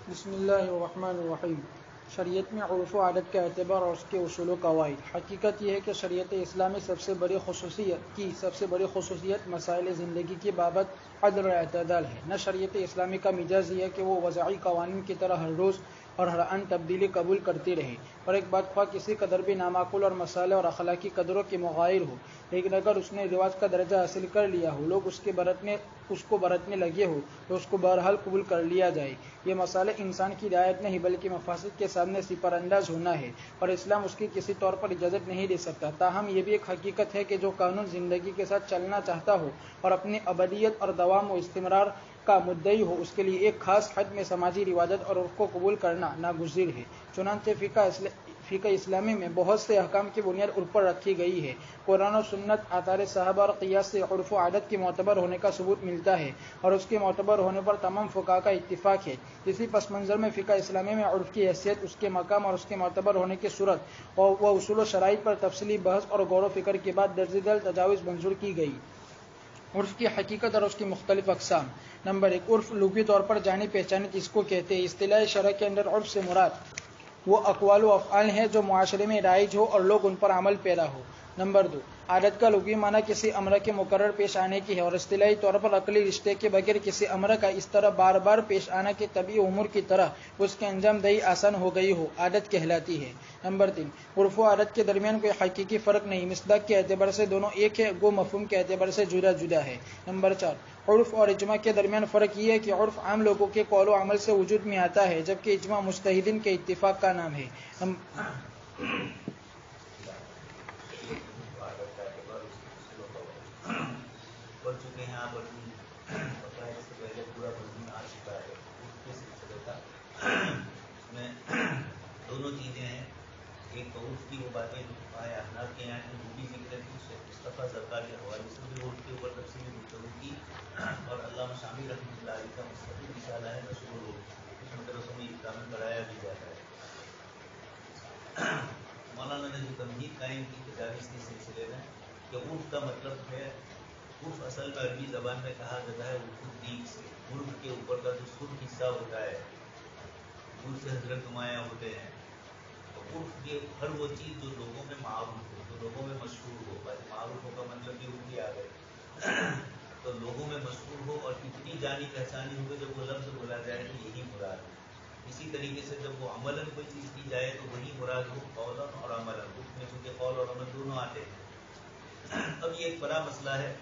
بسم اللہ الرحمن الرحیم۔ شریعت میں عرف و عادت کا اعتبار اور اس کے اصول و قواعد۔ حقیقت یہ ہے کہ شریعت اسلامی سب سے بڑی خصوصیت مسائل زندگی کی بابت عدل و اعتدال ہے۔ نہ شریعت اسلامی کا مزاج یہ ہے کہ وہ وضعی قوانین کی طرح ہر روز اور ہر ان تبدیلی قبول کرتی رہے، اور ایک بات خواہ کسی قدر بھی نامعقول اور مسائل اور اخلاقی قدروں کی مغایر ہو، لیکن اگر اس نے رواج کا درجہ حاصل کر لیا ہو، لوگ اس کو برتنے لگے ہو تو اس کو بہرحال قبول کر لیا جائے۔ یہ مسئلہ انسان کی رعایت نہیں بلکہ مفاسد کے سامنے سپر انداز ہونا ہے، اور اسلام اس کی کسی طور پر اجازت نہیں دے سکتا۔ تاہم یہ بھی ایک حقیقت ہے کہ جو قانون زندگی کے ساتھ چلنا چاہتا ہو اور اپنی ابدیت اور دوام و استمرار کا مدعی ہو، اس کے لیے ایک خاص حد میں سماجی روایات اور عرف کو قبول کرنا ناگزیر ہے۔ چنانچہ فقہ اسلامی میں بہت سے احکام کی بنیاد عرف پر رکھی گئی ہے۔ قرآن و سنت، آثار صحابہ اور قیاس سے عرف و عادت کے معتبر ہونے کا ثبوت ملتا ہے، اور اس کے معتبر ہونے پر تمام فقہاء کا اتفاق ہے۔ اسی پس منظر میں فقہ اسلامی میں عرف کی حیثیت، اس کے مقام اور اس کے معتبر ہونے کی صورت و اصول و شرائط پر تفصیلی بحث اور غور و فکر کے بعد درج ذیل تجاویز منظور کی گئی۔ عرف کی حقیقت اور اس کی مختلف اقسام۔ نمبر 1، عرف لغوی طور پر جانی پہچانی جس کو کہتے ہیں۔ اصطلاح شرع کے اندر عرف سے مراد وہ اقوال و افعال ہیں جو معاشرے میں رائج ہو اور لوگ ان پر عمل پیرا ہو۔ نمبر 2، عادت کا لغوی معنی کسی امر کے مقرر پیش آنے کی ہے، اور اصطلاحی طور پر عقلی رشتے کے بغیر کسی امر کا اس طرح بار بار پیش آنا کہ طبیعی امور کی طرح اس کی انجام دہی آسان ہو گئی ہو، عادت کہلاتی ہے۔ نمبر 3، عرف و عادت کے درمیان کوئی حقیقی فرق نہیں، مصداق کے اعتبار سے دونوں ایک ہے، گو مفہوم کے اعتبار سے جدا جدا ہے۔ نمبر 4، عرف اور اجماع کے درمیان فرق یہ ہے کہ عرف عام لوگوں کے قول و عمل سے وجود میں آتا ہے، جبکہ اجماع مجتہدین کے اتفاق کا نام ہے۔ پڑھ چکے ہیں آپ، اور اس سے پہلے پورا مضمون آ چکا ہے عرف کے سلسلے کا۔ اس میں دونوں چیزیں ہیں، ایک تو عرف کی وہ باتیں جو فقہائے احناف کے یہاں کی وہ بھی ذکر کی، شیخ مصطفیٰ سرکار کے حوالے سے بھی عرف کے اوپر تفصیلی گفتگو کی، اور علامہ شامی رحمۃ اللہ علیہ کا مستقل رسالہ ہے نشر العرف، کچھ مدرسوں میں اسلام میں پڑھایا بھی جاتا ہے۔ مولانا نے جو تمہید قائم کی تجاویز کے سلسلے میں کہ عرف کا مطلب ہے، عرف اصل میں عربی زبان میں کہا جاتا ہے عرف الدیگ سے، عرف کے اوپر کا جو سرخ حصہ ہوتا ہے، دور سے حضرت نمایاں ہوتے ہیں، تو عرف یہ ہر وہ چیز جو لوگوں میں معروف ہو، جو لوگوں میں مشہور ہو، معروف ہو کا مطلب بھی عرف ہی آ گئے، تو لوگوں میں مشہور ہو اور اتنی جانی پہچانی ہو کہ جب وہ لفظ بولا جائے کہ یہی مراد ہے۔ اسی طریقے سے جب وہ عملاً کوئی چیز کی جائے تو وہی مراد ہو، قولاً اور عملاً، اس میں چونکہ قول اور عمل دونوں آتے ہیں۔ اب یہ ایک بڑا مسئلہ ہے۔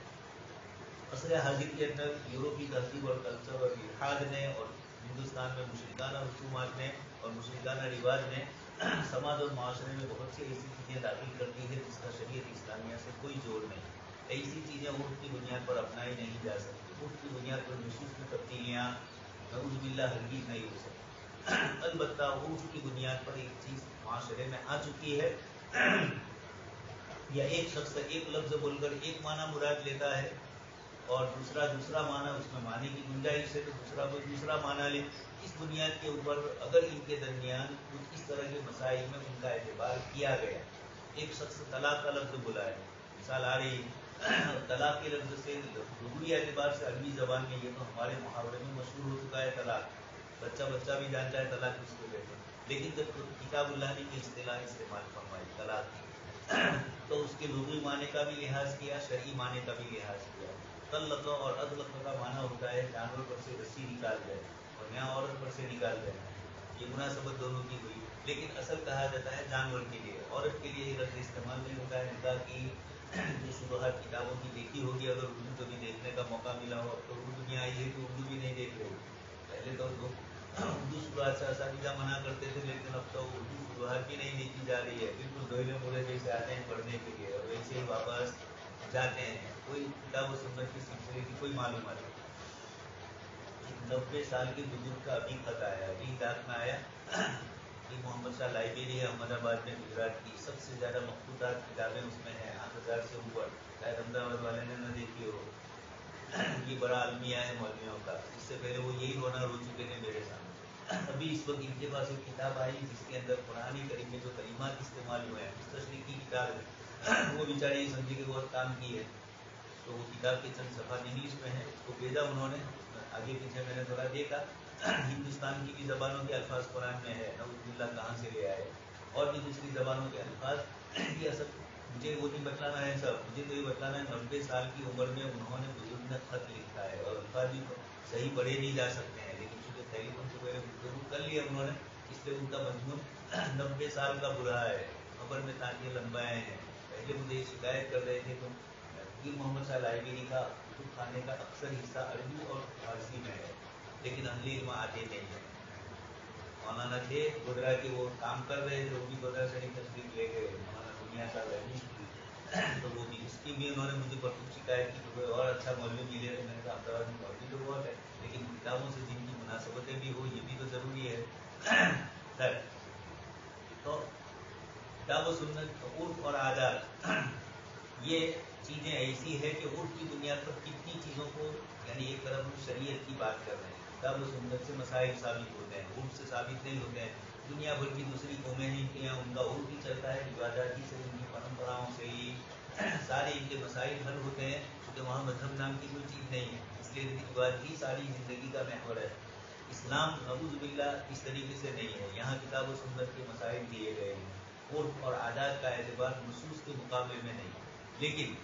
عصر حاضر کے اندر یورپی تہذیب اور کلچر اور الحاد نے، اور ہندوستان میں مشرکانہ رسومات نے اور مشرکانہ رواج نے سماج اور معاشرے میں بہت سی ایسی چیزیں داخل کر دی ہے جس کا شریعت اسلامیہ سے کوئی جوڑ نہیں۔ ایسی چیزیں عرف کی بنیاد پر اپنائی نہیں جا سکتی، عرف کی بنیاد پر نصوص میں تبدیلیاں نعوذ باللہ ہرگز نہیں ہو سکتی۔ البتہ عرف کی بنیاد پر ایک چیز معاشرے میں آ چکی ہے، یا ایک شخص ایک لفظ بول کر ایک معنی مراد لیتا ہے اور دوسرا معنی، اس میں معنی کی گنجائش ہے تو دوسرا معنی لے، اس بنیاد کے اوپر اگر ان کے درمیان کچھ اس طرح کے مسائل میں ان کا اعتبار کیا گیا، ایک شخص طلاق کا لفظ بولا ہے، مثال آ رہی ہے، طلاق کے لفظ سے لغوی اعتبار سے عربی زبان میں یہ تو ہمارے محاورے میں مشہور ہو چکا ہے طلاق، بچہ بھی جانتا ہے طلاق کس کو کہتے ہیں، لیکن جب کتاب اللہ نے کی اصطلاح استعمال فرمائی طلاق کی تو اس کے لغوی معنی کا بھی لحاظ کیا، شرعی معنی کا بھی لحاظ کیا۔ طلق اور اطلق کا معنی ہوتا ہے جانور پر سے رسی نکال دیں اور یہاں عورت پر سے نکال دیں، یہ مناسبت دونوں کی ہوئی، لیکن اصل کہا جاتا ہے جانور کے لیے، عورت کے لیے یہ لفظ استعمال نہیں ہوتا ہے۔ نکاح کی جو شروحات کتابوں کی دیکھی ہوگی، اگر اردو کبھی دیکھنے کا موقع ملا ہو، اب تو اردو میں آئی ہے کہ اردو بھی نہیں دیکھ رہے، پہلے تو لوگ اردو شروحات سے اساتذہ منع کرتے تھے، لیکن اب تو اردو شروحات بھی نہیں دیکھی جا رہی ہے، بالکل دوہلے مورے جیسے آتے ہیں پڑھنے کے لیے اور ویسے ہی واپس جاتے ہیں، کوئی کتاب و سنت کی سلسلے کی کوئی معلومات نہیں۔ 90 سال کے بزرگ کا ابھی خط آیا، ابھی ڈاک میں آیا کہ محمد شاہ لائبریری ہے احمد آباد میں گجرات کی، سب سے زیادہ مخطوطات کتابیں اس میں ہیں، 8000 سے اوپر، شاید احمدآباد والے نے نہ دیکھی ہو، یہ بڑا المیہ ہے مولویوں کا، اس سے پہلے وہ یہی رونا رو چکے تھے میرے سامنے۔ ابھی اس وقت ان کے پاس ایک کتاب آئی جس کے اندر قرآن کریم میں جو کلمات استعمال ہوئے ہیں، مستشرق کی کتاب ہے، وہ بیچارے یہ سمجھے کہ بہت کام کی ہے، تو وہ کتاب کے چند صفحات انگلش میں ہیں، اس کو بھیجا انہوں نے، آگے پیچھے میں نے تھوڑا دیکھا ہندوستان کی بھی زبانوں کے الفاظ قرآن میں ہے، نعوذ باللہ کہاں سے لے آئے، اور بھی دوسری زبانوں کے الفاظ یہ اصل مجھے وہ نہیں بتلانا ہے سب، مجھے تو یہ بتلانا ہے 90 سال کی عمر میں انہوں نے بزرگ نے خط لکھا ہے، اور الفاظ بھی صحیح پڑھے نہیں جا سکتے ہیں، لیکن چونکہ ٹیلیفون سے پہلے گفتگو کر لیا انہوں نے، اس لیے ان کا مضمون 90 سال کا برا ہے، خبر میں تاکہ لمبائے ہیں۔ پہلے مجھے یہ شکایت کر رہے تھے تو پیر محمد صاحب لائبریری کا کتب خانے کا اکثر حصہ عربی اور فارسی میں ہے، لیکن اہل علم آتے نہیں ہیں۔ مولانا تھے گودرا کے، وہ کام کر رہے تھے، وہ بھی گودرا شریف تشریف لے گئے، مولانا دنیا صاحب رحمی کی، تو وہ بھی اس کی بھی انہوں نے مجھے پرسوں شکایت کی کہ کوئی اور اچھا مولوی ملے، تو میں نے کہا احمدآباد میں مولوی تو بہت ہے، لیکن کتابوں سے جن کی مناسبتیں بھی ہو یہ بھی تو ضروری ہے۔ تو کتاب و سنت، عرف اور عادات، یہ چیزیں ایسی ہے کہ عرف کی بنیاد پر کتنی چیزوں کو، یعنی ایک طرف ہم شریعت کی بات کر رہے ہیں، کتاب و سنت سے مسائل ثابت ہوتے ہیں، عرف سے ثابت نہیں ہوتے ہیں۔ دنیا بھر کی دوسری قومیں ہیں کہ ان کا عرف ہی چلتا ہے، عبادات ہی سے، ان کی پرمپراؤں سے ہی سارے ان کے مسائل حل ہوتے ہیں، کیونکہ وہاں مذہب نام کی کوئی چیز نہیں ہے، اس لیے ریتی رواج ہی ساری زندگی کا محور ہے۔ اسلام نعوذ باللہ اس طریقے سے نہیں ہے، یہاں کتاب و سنت کے مسائل دیے گئے ہیں، عرف اور عادات کا اعتبار نصوص کے مقابلے میں نہیں، لیکن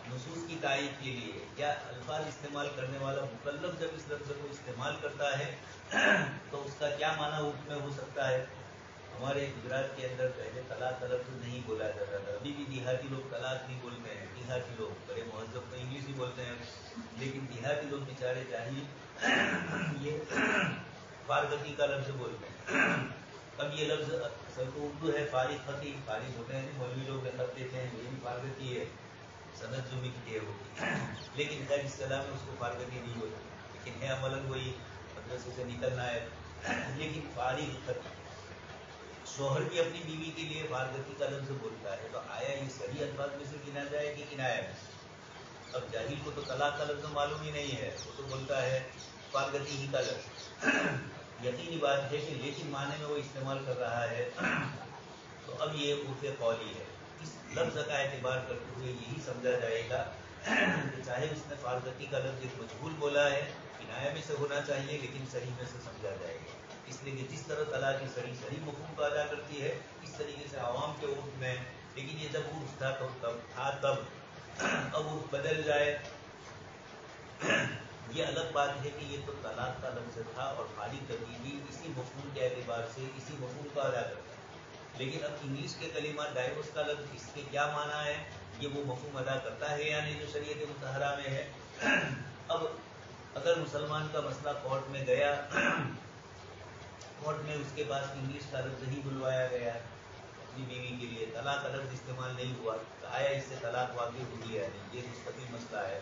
نصوص کی تائید کے لیے یا الفاظ استعمال کرنے والا مکلف جب اس لفظ کو استعمال کرتا ہے تو اس کا کیا معنی عرف میں ہو سکتا ہے۔ ہمارے گجرات کے اندر پہلے طلاق کا لفظ نہیں بولا جاتا تھا، ابھی بھی دیہاتی لوگ طلاق نہیں بولتے ہیں، دیہاتی لوگ بڑے مہذب تو انگلش ہی بولتے ہیں، لیکن دیہاتی لوگ بیچارے جاہل یہ فارغتی کا لفظ بولتے ہیں۔ اب یہ لفظ اصل تو اردو ہے، فارغ خطی، فارغ ہوتے ہیں مولوی لوگ خط دیتے ہیں، یہ بھی فارغتی ہے، سند جو ملتی ہے وہ، لیکن خیر اصطلاح میں اس کو فارغتی نہیں ہوتی، لیکن ہے عملاً وہی مدرسے سے نکلنا ہے۔ لیکن فارغ خطی شوہر بھی اپنی بیوی کے لیے فارغتی کا لفظ بولتا ہے، تو آیا یہ صحیح الفاظ میں سے گنا جائے کہ کنایا میں؟ اب جاہل کو تو طلاق کا لفظ معلوم ہی نہیں ہے، وہ تو بولتا ہے فارغتی ہی کا لفظ، یقینی بات ہے کہ لیکن معنی میں وہ استعمال کر رہا ہے، تو اب یہ عرف قولی ہے۔ اس لفظ کا اعتبار کرتے ہوئے یہی سمجھا جائے گا کہ چاہے اس نے فارغتی کا لفظ ایک مجہول بولا ہے، کنایہ میں سے ہونا چاہیے، لیکن صحیح میں سے سمجھا جائے گا، اس لیے کہ جس طرح طلاق کی صحیح مفہوم کو ادا کرتی ہے، اس طریقے سے عوام کے عرف میں، لیکن یہ جب عرف تھا تب، اب عرف بدل جائے یہ الگ بات ہے کہ یہ تو طلاق کا لفظ تھا اور فارغ کبھی بھی اسی مفہوم کے اعتبار سے اسی مفہوم کو ادا کرتا ہے، لیکن اب انگلش کے کلمات ڈائیورس کا لفظ اس کے کیا معنی ہے، یہ وہ مفہوم ادا کرتا ہے یا نہیں جو شریعت مطہرہ میں ہے۔ اب اگر مسلمان کا مسئلہ کورٹ میں گیا، کورٹ میں اس کے پاس انگلش کا لفظ ہی بلوایا گیا اپنی بیوی کے لیے، طلاق کا لفظ استعمال نہیں ہوا، تو آیا اس سے طلاق واقع ہوئی ہے نہیں، یہ مستقل مسئلہ ہے۔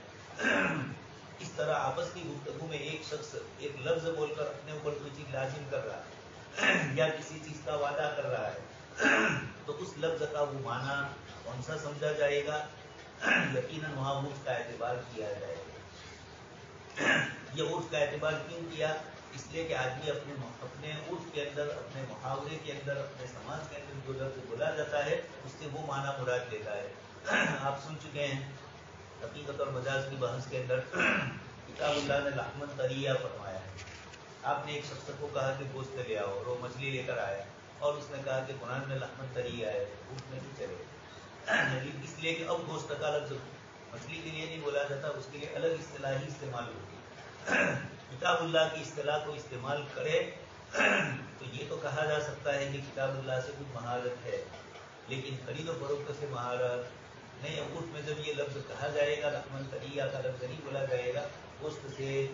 اس طرح آپس کی گفتگو میں ایک شخص ایک لفظ بول کر اپنے اوپر کوئی چیز لازم کر رہا ہے یا کسی چیز کا وعدہ کر رہا ہے، تو اس لفظ کا وہ معنی کون سا سمجھا جائے گا، یقیناً وہاں عرف کا اعتبار کیا جائے گا۔ یہ عرف کا اعتبار کیوں کیا؟ اس لیے کہ آدمی اپنے عرف کے اندر، اپنے محاورے کے اندر، اپنے سماج کے اندر جو لفظ بولا جاتا ہے اس سے وہ معنی مراد لیتا ہے۔ آپ سن چکے ہیں حقیقت اور مجاز کی بحث کے اندر کتاب اللہ نے لحمن طریہ فرمایا ہے، آپ نے ایک شخص کو کہا کہ گوشت لے آؤ اور وہ مچھلی لے کر آیا، اور اس نے کہا کہ قرآن میں لحمن طریہ ہے، گوشت میں نہیں چلے، اس لیے کہ اب گوشت کا لفظ مچھلی کے لیے نہیں بولا جاتا، اس کے لیے الگ اصطلاحی استعمال ہوتی ہے۔ کتاب اللہ کی اصطلاح کو استعمال کرے تو یہ تو کہا جا سکتا ہے کہ کتاب اللہ سے کچھ مہارت ہے، لیکن خرید و فروخت سے مہارت نہیں۔ عرف میں جب یہ لفظ کہا جائے گا، لحمن طریہ کا لفظ نہیں بولا جائے گا، گوشت سے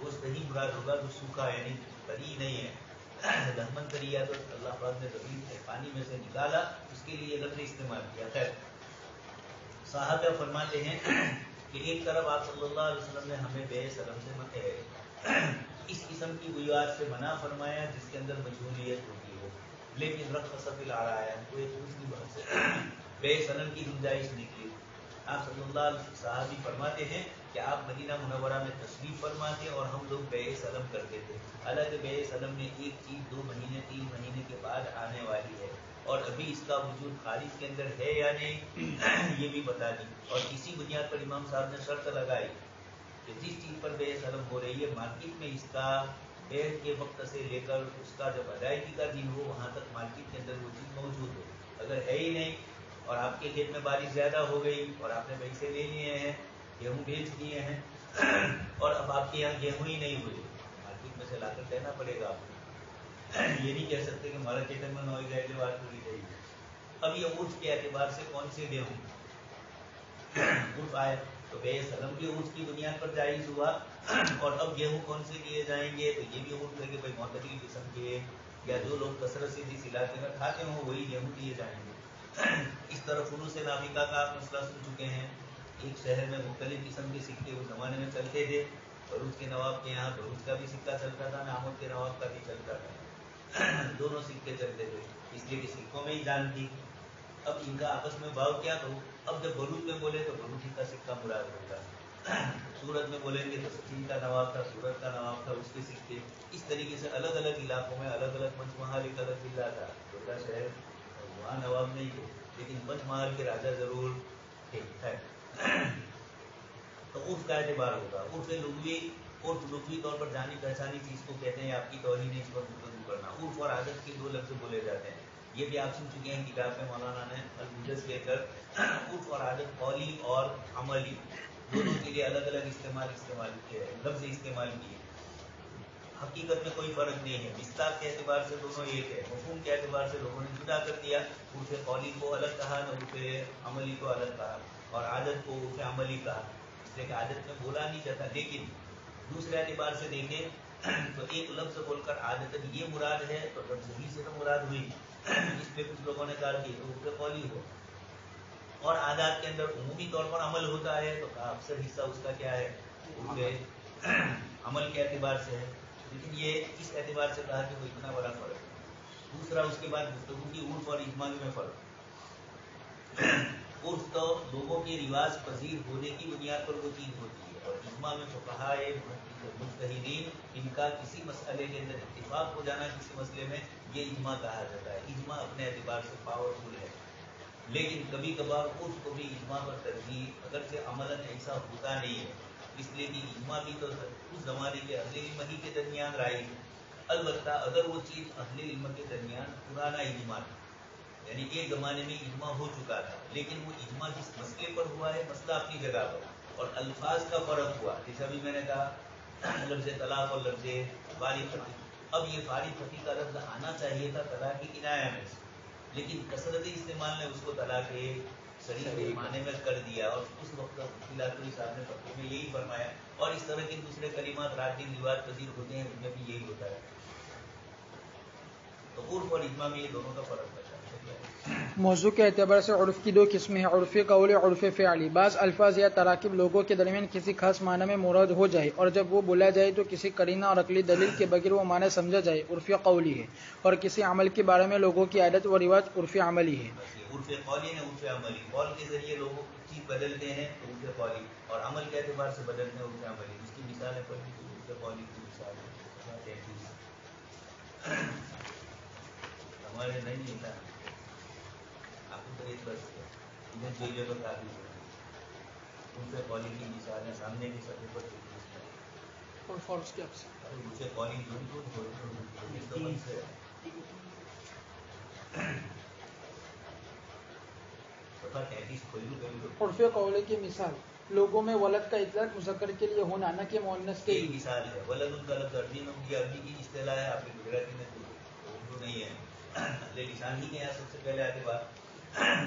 گوشت ہی مراد ہوگا جو سوکھا ہے، یعنی طری نہیں ہے۔ لحمن طریہ تو اللہ پاک نے زمین سے پانی میں سے نکالا، اس کے لیے یہ لفظ استعمال کیا۔ خیر، صحابہ فرماتے ہیں کہ ایک طرف آپ صلی اللہ علیہ وسلم نے ہمیں بے سلم سے اس قسم کی بنیاد سے منع فرمایا جس کے اندر مجہولیت ہوتی ہو، لیکن رقص فی العرایا کو ایک دوسری بات سے بے سلم کی گنجائش نکلی۔ آپ صلی اللہ علیہ وسلم صحابی فرماتے ہیں کہ آپ مدینہ منورہ میں تشریف فرماتے اور ہم لوگ بے سلم کرتے تھے، حالانکہ بے سلم میں ایک چیز 2 مہینے 3 مہینے کے بعد آنے والی ہے، اور ابھی اس کا وجود خارج کے اندر ہے یا نہیں یہ بھی پتا نہیں، اور اسی بنیاد پر امام صاحب نے شرط لگائی کہ جس چیز پر بے سلم ہو رہی ہے مارکیٹ میں اس کا بیع کے وقت سے لے کر اس کا جب ادائیگی کا دن ہو وہاں تک مارکیٹ کے اندر وہ چیز موجود ہو. اگر ہے ہی نہیں اور آپ کے کھیت میں بارش زیادہ ہو گئی اور آپ نے پیسے لے لیے ہیں, گیہوں بیچ دیے ہیں اور اب آپ کے یہاں گیہوں ہی نہیں ہوئے, مارکیٹ میں سے لا کر دینا پڑے گا آپ کو. یہ نہیں کہہ سکتے کہ ہمارا کھیتر میں نوئی گئے بات پوری رہی. اب یہ عرف کے اعتبار سے کون سے گیہوں عرف آئے تو بے سلم بھی عرف کی بنیاد پر جائز ہوا, اور اب گیہوں کون سے لیے جائیں گے تو یہ بھی عرف ہے کہ بھائی معتدل قسم کے یا جو لوگ کثرت سے جس علاقے میں کھاتے ہوں وہی گیہوں لیے جائیں گے. اس طرح فنون سے نامیکا کا آپ مسئلہ سن چکے ہیں. ایک شہر میں مختلف قسم کے سکے اس زمانے میں چلتے تھے. بروچ کے نواب کے یہاں بروچ کا بھی سکہ چلتا تھا, نامود کے نواب کا بھی چلتا تھا. دونوں سکے چلتے تھے اس لیے کہ سکوں میں ہی جان تھی. اب ان کا آپس میں بھاؤ کیا تو اب جب بروچ میں بولے تو بروچی کا سکہ مراد ہوگا, سورت میں بولیں گے تو سچین کا نواب تھا, سورت کا نواب تھا, اس کے سکے. اس طریقے سے الگ الگ علاقوں میں الگ الگ پنچ محل ایک الگ ضلع تھا, چھوٹا شہر وہاں نواب نہیں تھے لیکن پنچ محل کے راجا ضرور تھے. تو عرف کا اعتبار ہوگا. عرف لغوی طور پر جانی پہچانی چیز کو کہتے ہیں, آپ کی توہین اس پر گفتگو کرنا. عرف اور عادت کے دو لفظ بولے جاتے ہیں, یہ بھی آپ سن چکے ہیں کتاب میں مولانا نے الموجز کہہ کر. عرف اور عادت قولی اور عملی دونوں کے لیے الگ الگ استعمال کیے لفظ استعمال کیے. حقیقت میں کوئی فرق نہیں ہے, مصداق کے اعتبار سے دونوں ایک ہے, مفہوم کے اعتبار سے لوگوں نے جدا کر دیا. عرف قولی کو الگ کہا, نہ عرف عملی کو الگ کہا, اور عادت کو عرف عملی کہا, اس لیے کہ عادت میں بولا نہیں جاتا. لیکن دوسرے اعتبار سے دیکھیں تو ایک لفظ بول کر عادت یہ مراد ہے تو لفظ ہی سے تو مراد ہوئی. اس پہ کچھ لوگوں نے کہا کہ تو عرف قولی ہو, اور عادات کے اندر عمومی طور پر عمل ہوتا ہے تو کہا اکثر حصہ اس کا کیا ہے عرف عمل کے اعتبار سے ہے. لیکن یہ اس اعتبار سے کہا کہ وہ اتنا بڑا فرق ہے. دوسرا اس کے بعد گفتگو کی عرف اور اجماع میں فرق. عرف تو لوگوں کے رواج پذیر ہونے کی بنیاد پر وہ چیز ہوتی ہے, اور اجماع میں فقہائے مجتہدین ان کا کسی مسئلے کے اندر اتفاق ہو جانا کسی مسئلے میں یہ اجماع کہا جاتا ہے. اجماع اپنے اعتبار سے پاورفل ہے, لیکن کبھی کبھار عرف کو بھی اجماع پر ترجیح اگرچہ عملاً ایسا ہوتا نہیں ہے, اس لیے کہ اجماع بھی تو اس زمانے کے اہل علم ہی کے درمیان رائے. البتہ اگر وہ چیز اہل علم کے درمیان پرانا اجماع تھا, یعنی ایک زمانے میں اجماع ہو چکا تھا, لیکن وہ اجماع جس مسئلے پر ہوا ہے مسئلہ اپنی جگہ پر, اور الفاظ کا فرق ہوا. جیسے ابھی میں نے کہا لفظ طلاق اور لفظ فارغ فقی, اب یہ فارغ فقی کا لفظ آنا چاہیے تھا طلاق کی کنایہ میں, لیکن کثرت استعمال نے اس کو طلاق صحیح کے معنی میں کر دیا. اور اس وقت فلاطوری صاحب نے فتوے میں یہی فرمایا, اور اس طرح کے دوسرے کلمات رات دن رواج پذیر ہوتے ہیں, ان میں بھی یہی ہوتا ہے. تو عرف اور اجماع میں یہ دونوں کا فرق ہے. موضوع کے اعتبار سے عرف کی دو قسمیں ہیں, عرف قولی اور عرف فعلی. بعض الفاظ یا تراکیب لوگوں کے درمیان کسی خاص معنی میں مراد ہو جائے اور جب وہ بولا جائے تو کسی قرینہ اور عقلی دلیل کے بغیر وہ معنی سمجھا جائے, عرف قولی ہے. اور کسی عمل کے بارے میں لوگوں کی عادت و رواج عرف عملی ہے. عرف قولی نے عرف عملی, قول کے ذریعے لوگوں کی چیز بدلتے ہیں تو عرف قولی, اور عمل کے اعتبار سے بدلتے ہیں عرف عملی. اس کی مثال ہے عرف قولی کی مثال ہے ہمارے نہیں ملتا آپ کو تو ایک بس انہیں چیزیں پر کافی عرف قولی کی مثال ہے سامنے کی سطح پر اور فورس کے اکثر عرف قولی عرف قولی کی مثال لوگوں میں ولد کا اطلاق مذکر کے لیے ہونا نہ کہ مؤنث کے لیے. مثال ہے ولد ان کا لفظ عربی میں کی عربی کی اصطلاح ہے, آپ کی گجراتی میں اردو نہیں ہے. لسان ہی کے یہاں سب سے پہلے اعتبار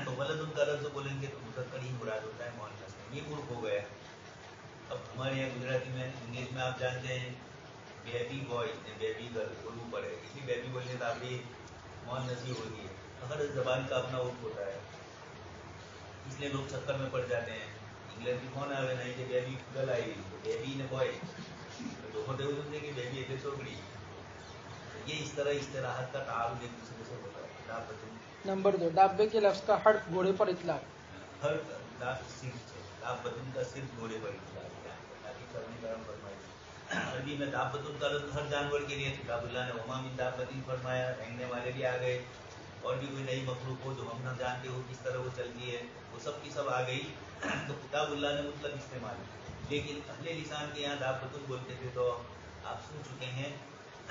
تو ولد ان کا لفظ بولیں گے تو مذکر ہی مراد ہوتا ہے مؤنث میں, یہ عرف ہو گیا. اب ہمارے یہاں گجراتی میں انگلش میں آپ جانتے ہیں baby boy baby girl Urdu پڑھے, اس لیے بیبی بولنے کا آپ مؤنث ہی ہوتی ہے. ہر زبان کا اپنا عرف ہوتا ہے, اس لیے لوگ چکر میں پڑ جاتے ہیں. انگلش میں کون آئے نہیں کہ بیبی گرل آئی تو بیبی نے بوائے تو ہوتے ہوئے سمجھے کہ بیبی ایک چھوکری. یہ اس طرح اصطلاحات کا تعارف ایک دوسرے سے ہوتا ہے. نمبر 2 ڈابے کے لفظ کا حرف گھوڑے پر اطلاق. ہر دابتن کا صرف گھوڑے پر اطلاق فرمائی. عربی میں دابتن کا لفظ ہر جانور کے لیے. کتاب اللہ نے وما من دابۃ فرمایا, رہنے والے بھی آ گئے, اور بھی کوئی نئی مخلوق ہو جو ہم نہ جانتے ہو کس طرح وہ چلتی ہے وہ سب کی سب آ گئی. تو کتاب اللہ نے مطلق استعمال, لیکن اہل لسان کے یہاں دابتن بولتے تھے تو آپ سن چکے ہیں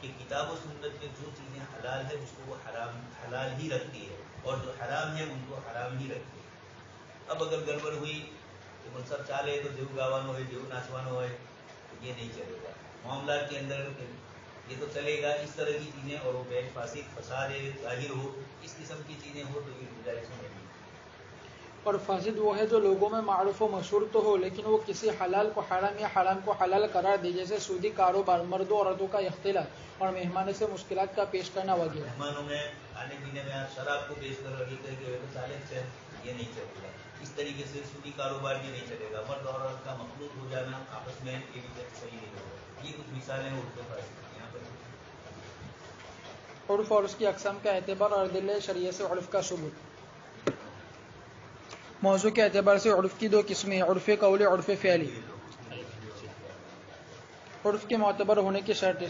کہ کتاب و سنت میں جو چیزیں حلال ہے اس کو وہ حلال ہی رکھتی ہے اور جو حرام ہے ان کو حرام ہی رکھتی ہے. اب اگر گڑبڑ ہوئی تو منصب چالے تو دیو گاوانو ہے دیو ناچوانو ہے تو یہ نہیں چلے گا. معاملات کے اندر یہ تو چلے گا اس طرح کی چیزیں اور وہ بے فساد ظاہر ہو اس قسم کی چیزیں ہو تو یہ گنجائش نہیں. اور فاسد وہ ہے جو لوگوں میں معروف و مشہور تو ہو لیکن وہ کسی حلال کو حرام یا حرام کو حلال قرار دے، جیسے سودی کاروبار، مردوں عورتوں کا اختلاط اور مہمانوں سے مشکلات کا پیش کرنا وغیرہ. مہمانوں میں کھانے پینے میں آپ شراب کو پیش کر رہی کر کے چالش ہے یہ نہیں چلے گا. اس طریقے سے سودی کاروبار بھی نہیں چلے گا. مرد اور عورت کا مخلوط ہو جانا آپس میں یہ بھی صحیح نہیں ہوگا. یہ کچھ مثالیں اردو فارسی یہاں پر. عرف اور اس کی اقسام کا اعتبار اور ادلہ شریعہ سے عرف کا ثبوت. موضوع کے اعتبار سے عرف کی دو قسمیں، عرف قولی، عرف فعلی. عرف کے معتبر ہونے کی شرط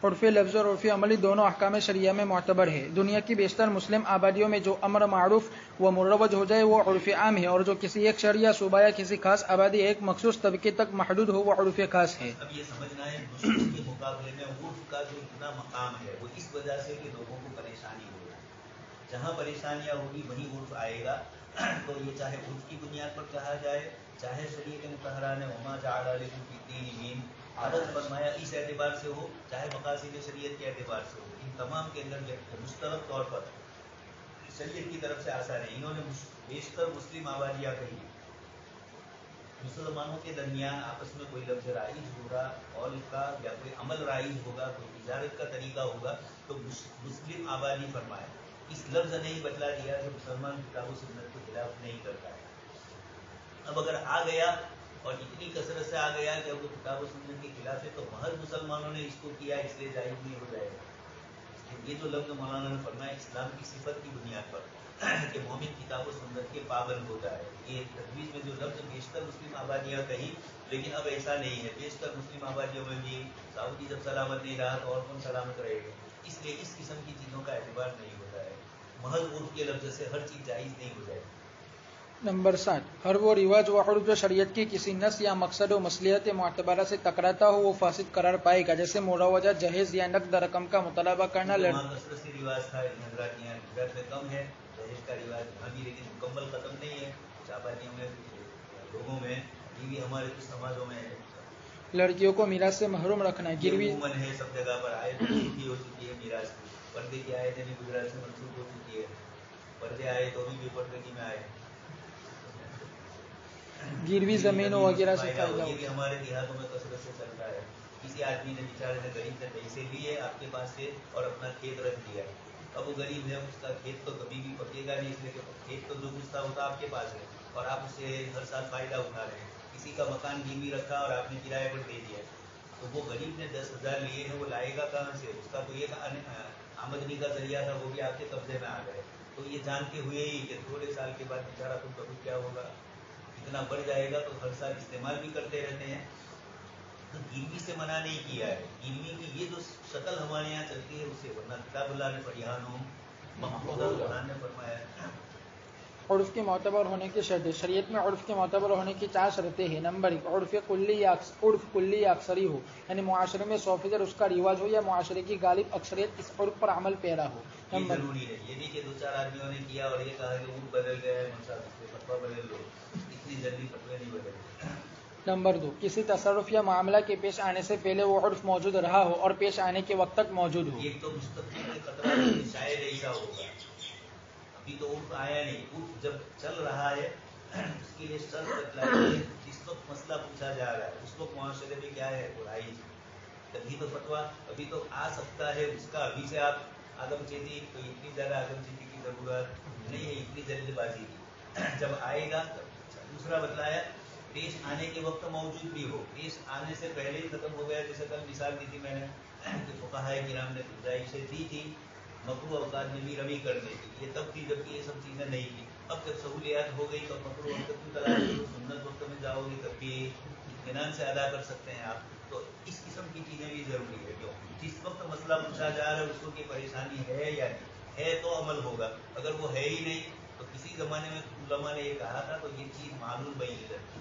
عرف لفظ اور عرف عملی دونوں احکام شریعہ میں معتبر ہے. دنیا کی بیشتر مسلم آبادیوں میں جو امر معروف و مروج ہو جائے وہ عرف عام ہے، اور جو کسی ایک شہر یا صوبہ یا کسی خاص آبادی ایک مخصوص طبقے تک محدود ہو وہ عرف خاص ہے. اب یہ سمجھنا ہے دوسروں کے مقابلے میں عرف کا جو اتنا مقام ہے وہ اس وجہ سے کہ لوگوں کو پریشانی ہو رہی ہے. جہاں پریشانیاں ہوگی وہیں عرف آئے گا. تو یہ چاہے عرف کی بنیاد پر کہا جائے چاہے شریعت مطہرہ نے وما جعل علیکم فی الدین من حرج فرمایا اس اعتبار سے ہو چاہے مقاصد شریعت کے اعتبار سے ہو، ان تمام کے اندر مشترک طور پر شریعت کی طرف سے آثار ہے. انہوں نے بیشتر مسلم آبادیاں کہی مسلمانوں کے درمیان آپس میں کوئی لفظ رائج ہوگا قول کا یا کوئی عمل رائج ہوگا کوئی تجارت کا طریقہ ہوگا تو مسلم آبادی فرمائے. اس لفظ نے ہی بتلا دیا کہ مسلمان کتاب و سنت کے خلاف نہیں کرتا ہے. اب اگر آ گیا اور اتنی کثرت سے آ گیا کہ وہ کتاب و سنت کے خلاف ہے تو محض مسلمانوں نے اس کو کیا اس لیے جائز نہیں ہو جائے گا. یہ جو لفظ مولانا نے فرمایا اسلام کی صفت کی بنیاد پر کہ مومن کتاب و سنت کے پابند ہوتا ہے. یہ تجویز میں جو لفظ بیشتر مسلم آبادیاں کہی لیکن اب ایسا نہیں ہے. بیشتر مسلم آبادیوں میں بھی سعودی جب سلامت نہیں رہا تو اور کون سلامت رہے گا. اس لیے اس قسم کی چیزوں کا اعتبار نہیں ہوتا ہے. محض عرف کے لفظ سے ہر چیز جائز نہیں ہو جائے. نمبر 7، ہر وہ رواج و عرف جو شریعت کی کسی نص یا مقصد و مصلحت معتبرہ سے ٹکراتا ہو وہ فاسد قرار پائے گا، جیسے مروجہ جہیز یا نقد رقم کا مطالبہ کرنا. کثرت سے رواج تھا حضرات یہاں گھر میں کم ہے جہیز کا رواج یہاں بھی لیکن مکمل ختم نہیں ہے. آبادیوں میں لوگوں میں یہ بھی ہمارے کچھ سماجوں میں ہے. لڑکیوں کو میراث سے محروم رکھنا. گروی عموماً ہے سب جگہ پر آئے منسوخی ہو چکی ہے میراث کی. پردے کی آئے بھی گجرات سے منسوخ ہو چکی ہے. پردے آئے تو بھی بے پردگی میں آئے. گروی زمینوں وغیرہ سے فائدہ یہ بھی ہمارے دیہاتوں میں کثرت سے چلتا ہے. کسی آدمی نے بیچارے نے غریب سے پیسے لیے آپ کے پاس سے اور اپنا کھیت رکھ دیا. اب وہ غریب ہے اس کا کھیت تو کبھی بھی پکے گا نہیں اس لیے کہ کھیت تو جو کچھ تھا وہ آپ کے پاس ہے اور آپ اس سے ہر سال فائدہ اٹھا رہے ہیں. کسی کا مکان گروی رکھا اور آپ نے کرائے پر دے دیا تو وہ غریب نے 10,000 لیے ہیں وہ لائے گا کہاں سے؟ اس کا تو یہ آمدنی کا ذریعہ تھا وہ بھی آپ کے قبضے میں آ گئے. تو یہ جانتے ہوئے ہی کہ تھوڑے سال کے بعد بیچارہ تم کا کیا ہوگا اتنا بڑھ جائے گا تو ہر سال استعمال بھی کرتے رہتے ہیں. تو گروی سے منع نہیں کیا ہے. گروی کی یہ جو شکل ہمارے یہاں چلتی ہے اسے ورنہ کتاب اللہ نے فریحانوں محفوظ قرآن نے فرمایا. عرف کے معتبر ہونے کی شرط. شریعت میں عرف کے معتبر ہونے کی 4 شرطیں ہیں. نمبر 1، عرف کلی یا اکثری ہو، یعنی معاشرے میں 100% اس کا رواج ہو یا معاشرے کی غالب اکثریت اس عرف پر عمل پیرا ہو. یہ ضروری ہے. یہ نہیں کہ 2-4 آدمیوں نے کیا اور یہ کہا کہ عرف بدل گیا ہے فتویٰ بدل دو. اتنی جلدی فتوے نہیں بدلتے. نمبر 2، کسی تصرف یا معاملہ کے پیش آنے سے پہلے وہ عرف موجود رہا ہو اور پیش آنے کے وقت تک موجود ہو. ایک تو مستقبل میں خطرہ شاید ایسا ہوگا. ابھی تو عرف آیا نہیں. عرف جب چل رہا ہے اس کے لیے شرط بتلائی ہے. جس وقت مسئلہ پوچھا جا رہا ہے اس وقت معاشرے میں کیا ہے برائی تبھی تو فتویٰ ابھی تو آ سکتا ہے اس کا. ابھی سے آپ آدم چیتی تو اتنی زیادہ آدم چیتی کی ضرورت نہیں ہے اتنی جلد بازی کی. جب آئے گا دوسرا بتلایا پیش آنے کے وقت موجود بھی ہو. پیش آنے سے پہلے ہی ختم ہو گیا. جیسے کل مثال دی تھی میں نے کہ فقہائے کرام نے گنجائشیں دی تھی مکروہ اوقات میں بھی رمی کرنے کی. یہ تب تھی جبکہ یہ سب چیزیں نہیں تھی. اب جب سہولیات ہو گئی تو مکروہ وقت بھی تلاش کرو سنت وقت میں جاؤ گے تب بھی اطمینان سے ادا کر سکتے ہیں آپ. تو اس قسم کی چیزیں بھی ضروری ہے. کیوں جس وقت مسئلہ پوچھا جا رہا ہے اس کو کی پریشانی ہے یا نہیں ہے تو عمل ہوگا. اگر وہ ہے ہی نہیں تو کسی زمانے میں علماء نے یہ کہا تھا تو یہ چیز معلوم بہی نہیں رہتی.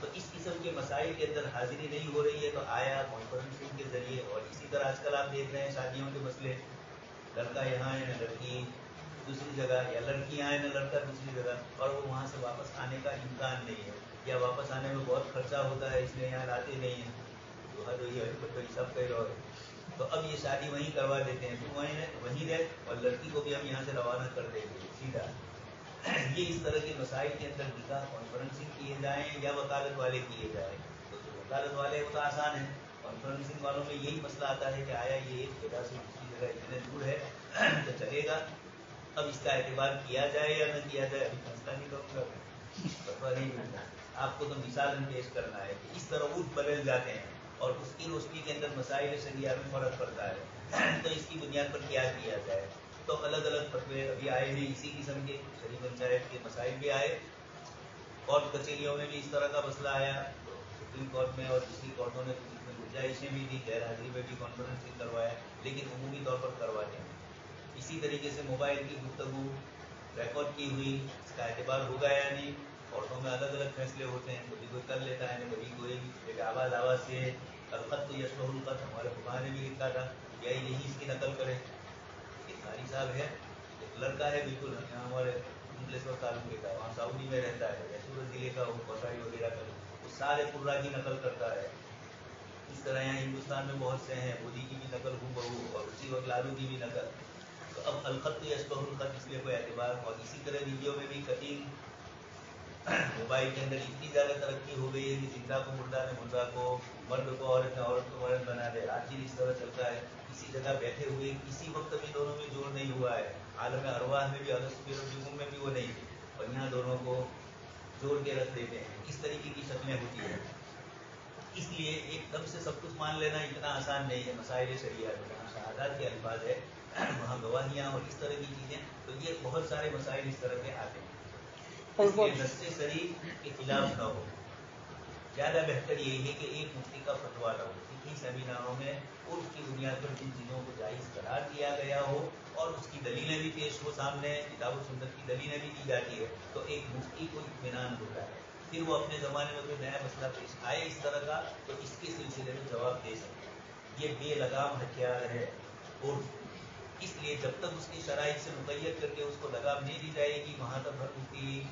تو اس قسم کے مسائل کے اندر حاضری نہیں ہو رہی ہے تو آیا کانفرنسنگ کے ذریعے. اور اسی طرح آج کل آپ دیکھ رہے ہیں شادیوں کے مسئلے, لڑکا یہاں ہے نہ لڑکی دوسری جگہ, یا لڑکی یہاں ہے نہ لڑکا دوسری جگہ, اور وہ وہاں سے واپس آنے کا امکان نہیں ہے, یا واپس آنے میں بہت خرچہ ہوتا ہے اس لیے یہاں لاتے نہیں ہیں. تو سب کہہ رہے. تو اب یہ شادی وہیں کروا دیتے ہیں, تو وہیں رہ, اور لڑکی کو بھی ہم یہاں سے روانہ کر دیں گے سیدھا. یہ اس طرح کے مسائل کے اندر نکاح کانفرنسنگ کیے جائیں یا وکالت والے کیے جائیں. تو جو وکالت والے وہ تو آسان ہے, کانفرنسنگ والوں میں یہی مسئلہ آتا ہے کہ آیا یہ ایک جگہ سے دوسری جگہ اتنے دور ہے تو چلے گا. اب اس کا اعتبار کیا جائے یا نہ کیا جائے ابھی فیصلہ نہیں کروں گا, پتہ نہیں ملتا. آپ کو تو مثال پیش کرنا ہے کہ اس طرح اٹھ بدل جاتے ہیں اور اس کی روشنی کے اندر مسائل شریعہ میں فرق پڑتا ہے. تو اس کی بنیاد پر کیا کیا جائے. تو الگ الگ فتوے ابھی آئے ہیں اسی قسم کے, شریف پنچایت کے مسائل بھی آئے, کورٹ کچہریوں میں بھی اس طرح کا مسئلہ آیا. تو سپریم کورٹ میں اور دوسری کورٹوں نے گنجائشیں بھی دی, غیر حاضری میں بھی کانفرنسنگ کروایا, لیکن عمومی طور پر کرواتے ہیں. اسی طریقے سے موبائل کی گفتگو ریکارڈ کی ہوئی, اس کا اعتبار ہوگا یا نہیں. کورٹوں میں الگ الگ فیصلے ہوتے ہیں, کبھی کوئی کر لیتا ہے, کبھی کوئی ایک آواز سے الخط یشبہ الخط, ہمارے خدا نے بھی لکھا تھا یہی اس کی نقل کرے. ایک قاری صاحب ہے, ایک لڑکا ہے بالکل ہمارے انگلشور تعلقے کا, وہاں سعودی میں رہتا ہے, سورت ضلع کا, وہ کوسائی وغیرہ کا, وہ سارے قرآن کی نقل کرتا ہے. اس طرح یہاں ہندوستان میں بہت سے ہیں, مودی کی بھی نقل ہو بہو, اور اسی وقت لالو کی بھی نقل. تو اب الخط یشبہ الخط اس لیے کوئی اعتبار. اور اسی طرح ویڈیو میں بھی کٹنگ, موبائل کے اندر اتنی زیادہ ترقی ہو گئی ہے کہ زندہ کو مردہ نے مردہ کو, مرد کو عورت نے عورت کو مرد بنا دے. آج بھی اس طرح چلتا ہے, اسی جگہ بیٹھے ہوئے کسی وقت بھی دونوں میں جوڑ نہیں ہوا ہے. عالم ارواح میں بھی الجم میں بھی وہ نہیں, اور یہاں دونوں کو جوڑ کے رکھ دیتے ہیں. اس طریقے کی شکلیں ہوتی ہیں. اس لیے ایک دم سے سب کچھ مان لینا اتنا آسان نہیں ہے. مسائل شریعت میں جہاں شہادات کے الفاظ ہے, وہاں گواہیاں اور اس طرح کی چیزیں, تو یہ بہت سارے مسائل اس طرح کے آتے ہیں. اس لیے نص صریح کے خلاف نہ ہو. زیادہ بہتر یہی ہے کہ ایک مفتی کا فتویٰ نہ ہو. فقہی سیمیناروں میں عرف کی بنیاد پر جن چیزوں کو جائز قرار دیا گیا ہو اور اس کی دلیلیں بھی پیش ہو سامنے, کتاب و سنت کی دلیلیں بھی دی جاتی ہے, تو ایک مفتی کو اطمینان ہوتا ہے. پھر وہ اپنے زمانے میں کوئی نیا مسئلہ پیش آئے اس طرح کا, تو اس کے سلسلے میں جواب دے سکتے ہیں. یہ بے لگام ہتھیار ہے عرف. اس لیے جب تک اس کی شرائط سے مقید کر کے اس کو لگام نہیں دی جائے گی, وہاں تک ہر مفتی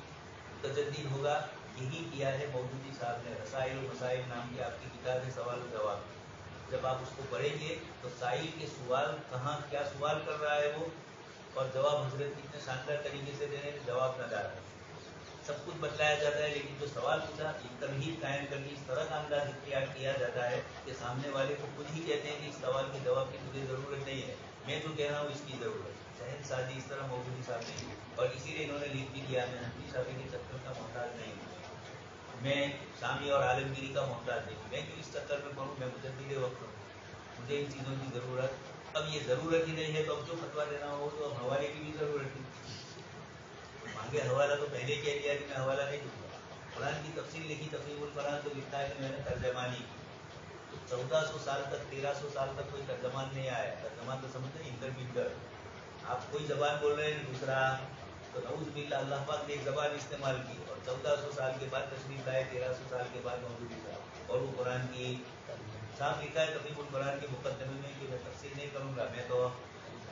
متجدد ہوگا. یہی کیا ہے مودودی صاحب نے. رسائل و مسائل نام کی آپ کی کتاب ہے, سوال و جواب. جب آپ اس کو پڑھیں گے تو سائل کے سوال کہاں کیا سوال کر رہا ہے وہ, اور جواب حضرت کتنے شاندار طریقے سے دے رہے ہیں, جواب نہ ڈال رہے ہیں. سب کچھ بتلایا جاتا ہے, لیکن جو سوال پوچھا ایک تمہید قائم کر کے اس طرح کا انداز اختیار کیا جاتا ہے کہ سامنے والے کو خود ہی کہتے ہیں کہ اس سوال کے جواب کی مجھے ضرورت نہیں ہے, میں جو کہہ رہا ہوں اس کی ضرورت ہے. ذہن سازی اس طرح مودودی صاحب نے کی, اور اسی لیے انہوں نے لکھ بھی دیا, میں حنفی شافعی کے چکر کا محتاج نہیں ہوں, میں شامی اور عالمگیری کا محتاج نہیں ہوں. میں کیوں اس چکر میں پڑھوں, میں مجدد وقت ہوں, مجھے ان چیزوں کی ضرورت. اب یہ ضرورت ہی نہیں ہے تو اب جو فتویٰ دینا ہو تو اب حوالے کی بھی ضرورت ہے. مانگے حوالہ تو پہلے کہہ دیا کہ میں حوالہ نہیں دوں گا. قرآن کی تفسیر لکھی تفسیر القرآن, تو لکھتا ہے کہ میں نے ترجمانی کی. 1400 سال تک 1300 سال تک کوئی ترجمان نہیں آیا. ترجمان تو سمجھتے ہیں انٹرمیڈیٹ. آپ کوئی زبان بول رہے ہیں دوسرا, تو نعوذ باللہ اللہ پاک نے ایک زبان استعمال کی, اور 1400 سال کے بعد تشریف لائے, 1300 سال کے بعد مودودی صاحب, اور وہ قرآن کی صاحب لکھا ہے تفسیر القرآن کے مقدمے میں کہ میں تفسیر نہیں کروں گا, میں تو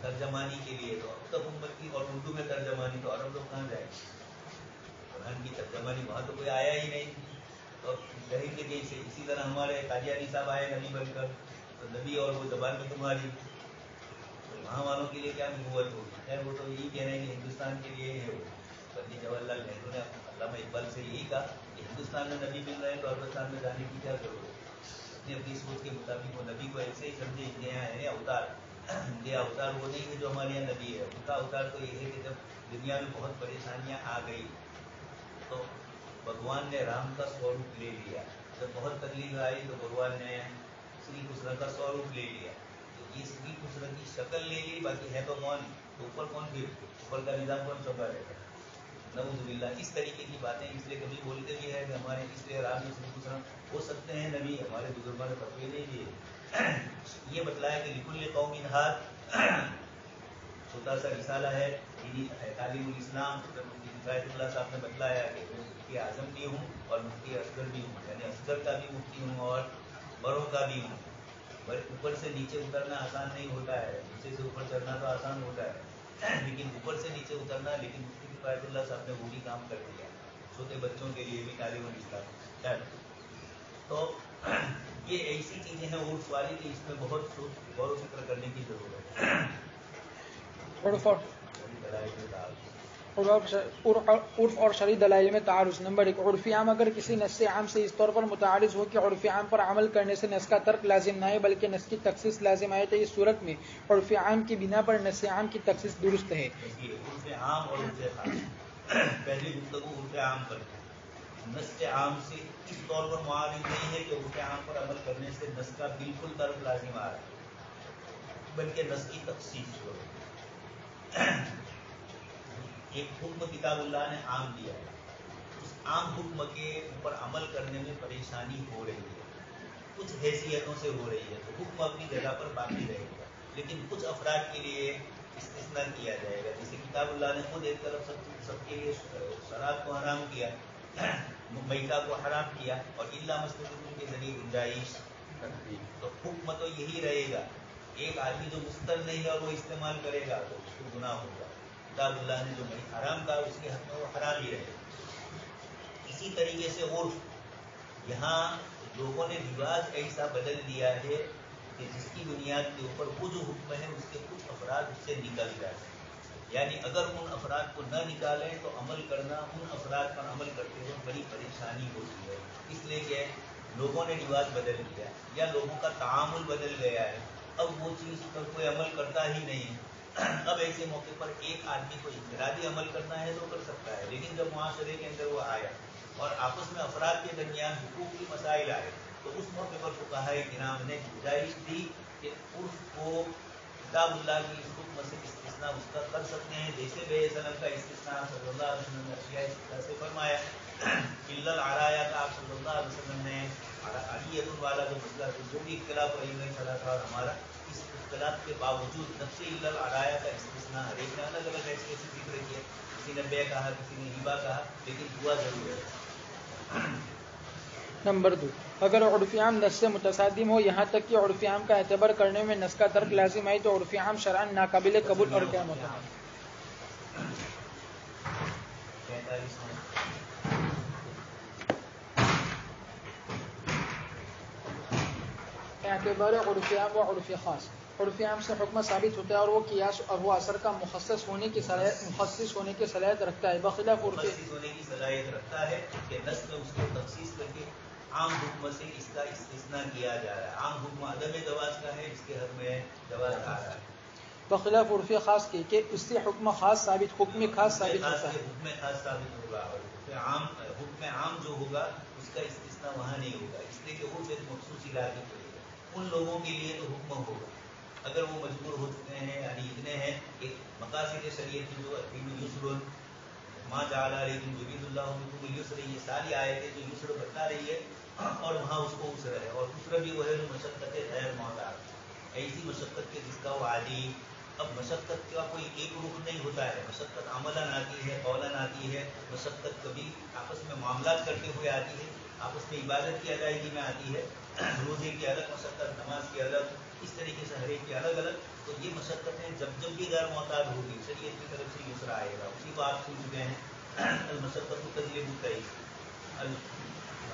ترجمانی کے لیے. تو اب تک امت کی, اور اردو میں ترجمانی, تو عرب لوگ کہاں جائیں گے. قرآن کی ترجمانی وہاں تو کوئی آیا ہی نہیں, تو کہیں گے جیسے. اسی طرح ہمارے قادیانی صاحب آئے نبی بن کر, تو نبی اور وہ زبان میں تمہاری, تو وہاں والوں کے لیے کیا نبوت ہوگی. خیر وہ تو یہی کہہ رہے ہیں کہ ہندوستان کے لیے ہے. وہ پنڈت جواہر لال نہرو نے علامہ اقبال سے یہی کہا کہ ہندوستان میں نبی مل رہے ہیں تو افغانستان میں جانے کی کیا ضرورت ہے. اپنی سوچ کے مطابق وہ نبی کو ایسے ہی سمجھے کہ یہاں ہے اوتار. یہ اوتار وہ نہیں ہے جو ہمارے یہاں نبی ہے. ان کا اوتار تو یہ ہے کہ جب دنیا میں بہت پریشانیاں آ گئی تو بھگوان نے رام کا سوروپ لے لیا. جب بہت تکلیف آئی تو بھگوان نے شری کرشن کا سوروپ لے لیا. تو یہ شری کرشن کی شکل لے لی, باقی ہے تو کون, اوپر کون, پھر اوپر کا نظام کون چوکا رہتا ہے. نعوذ باللہ. اس طریقے کی باتیں اس لیے کبھی بولتے بھی ہے کہ ہمارے اس لیے رام شری کرشن ہو سکتے ہیں نبی, ہمارے بزرگوں نے فتوی نہیں دیے. یہ بتلایا کہ لکل قوم ہاد, چھوٹا سا رسالہ ہے تعلیم الاسلام. ہدایت اللہ صاحب نے بتلایا کہ میں مفتی اعظم بھی ہوں اور مفتی اصغر بھی ہوں, یعنی اصغر کا بھی مفتی ہوں اور بڑوں کا بھی ہوں. اوپر سے نیچے اترنا آسان نہیں ہوتا ہے, نیچے سے اوپر چڑھنا تو آسان ہوتا ہے, لیکن اوپر سے نیچے اترنا, لیکن مفتی ہدایت اللہ صاحب نے وہ بھی کام کر دیا چھوٹے بچوں کے لیے بھی تعلیم الاسلام. تو یہ ایسی چیزیں ہیں عرف والی کہ اس میں بہت غور و فکر کرنے کی ضرورت ہے. عرف اور شرعی دلائل میں تعارض. نمبر 1, عرفی عام اگر کسی نص عام سے اس طور پر متعارض ہو کہ عرفی عام پر عمل کرنے سے نص کا ترک لازم نہ آئے بلکہ نص کی تخصیص لازم آئے, تو اس صورت میں عرفی عام کی بنا پر نص عام کی تخصیص درست ہے. عرف عام اور عرف خاص. پہلی گفتگو عرف عام پر ہے. نص عام سے اس طور پر معارض نہیں ہے کہ عرف عام پر عمل کرنے سے نص کا بالکل ترک لازم آ رہا ہے, بلکہ نص کی تخصیص ہو رہی ہے. ایک حکم کتاب اللہ نے عام دیا ہے, اس عام حکم کے اوپر عمل کرنے میں پریشانی ہو رہی ہے, کچھ حیثیتوں سے ہو رہی ہے, تو حکم اپنی جگہ پر باقی رہے گا, لیکن کچھ افراد کے لیے استثناء کیا جائے گا. جیسے کتاب اللہ نے خود ایک طرف سب کے لیے شراب کو حرام کیا, میتا کو حرام کیا, اور الا مستقبل کے ذریعے گنجائش رکھ دی, تو حکم تو یہی رہے گا. ایک آدمی جو مستر نہیں ہے اور وہ استعمال کرے گا تو اس کو گناہ ہوگا. کتاب اللہ نے جو حرام کہا اس کے حق میں وہ حرام ہی رہے. اسی طریقے سے عرف, یہاں لوگوں نے رواج ایسا بدل دیا ہے کہ جس کی بنیاد کے اوپر وہ جو حکم ہے اس کے کچھ افراد اس سے نکل جاتے ہیں. یعنی اگر ان افراد کو نہ نکالیں تو عمل کرنا ان افراد پر عمل کرتے ہوئے بڑی پریشانی ہوتی ہے, اس لیے کہ لوگوں نے رواج بدل دیا یا لوگوں کا تعامل بدل گیا ہے. اب وہ چیز پر کوئی عمل کرتا ہی نہیں. اب ایسے موقع پر ایک آدمی کو انفرادی عمل کرنا ہے تو کر سکتا ہے, لیکن جب معاشرے کے اندر وہ آیا اور آپس میں افراد کے درمیان حقوق کی مسائل آئے تو اس موقع پر فقہائے کرام نے گنجائش دی کہ عرف کو کتاب اللہ کی اس حکم سے استثناء اس کا کر سکتے ہیں, جیسے بے صنم کا استثناء صلی اللہ علیہ وسلم نے اشیاء استثناء سے فرمایا. الا العرایا کا آپ صلی اللہ علیہ وسلم نے علیت والا جو مسئلہ جو بھی اختلاف علی میں چلا تھا, اور ہمارا اس اختلاف کے باوجود نفس الا العرایا کا استثناء ہر ایک نے الگ الگ ایسے ذکر کیا. کسی نے بے کہا, کسی نے ہبا کہا, لیکن ہوا ضرور ہے. نمبر 2, اگر عرف عام نص سے متصادم ہو یہاں تک کہ عرف عام کا اعتبار کرنے میں نص کا ترک لازم آئی تو عرف عام شرعاً ناقابل قبول اور کیا مطلب ہے. اعتبار عرف عام و عرف خاص. عرف عام سے حکم ثابت ہوتا ہے اور وہ قیاس اور وہ اثر کا مخصص ہونے کی صلاحیت رکھتا ہے, بخلاف مخصص ہونے کی صلاحیت رکھتا ہے کہ نص میں اس کو تخصیص کر کے عام حکم سے اس کا استثناء کیا جا رہا ہے. عام حکم عدم جواز کا ہے, اس کے حق میں جواز آ رہا ہے. بخلاف عرف خاص کے کہ اس سے حکم خاص ثابت حکم خاص ثابت ہوتا ہے. حکم خاص ثابت ہوگا اور حکم عام جو ہوگا اس کا استثناء وہاں نہیں ہوگا, اس لیے کہ عرف ایک مخصوص علاقے کے لیے, ان لوگوں کے لیے تو حکم ہوگا اگر وہ مجبور ہو چکے ہیں, یعنی اتنے ہیں کہ مقاصد شریعت جو یسر ما جعل علیکم یرید اللہ بکم اليسر, یہ ساری آیتیں جو یسر بتا رہی ہے اور وہاں اس کو عسر ہے, اور عسر بھی وہ ہے جو مشقت غیر معتاد, ایسی مشقت کے جس کا وہ عادی. اب مشقت کا کوئی ایک رخ نہیں ہوتا ہے, مشقت عملاً آتی ہے, قولاً آتی ہے, مشقت کبھی آپس میں معاملات کرتے ہوئے آتی ہے, آپس میں عبادت کی ادائیگی میں آتی ہے, روزے کی الگ مشقت, نماز کی الگ, اس طریقے سے ہر ایک کی الگ الگ. تو یہ مشقتیں جب بھی غیر معتاد ہوگی شریعت کی طرف سے یسر آئے گا. اسی کو آپ سن چکے ہیں, المشقت تجلب التیسیر.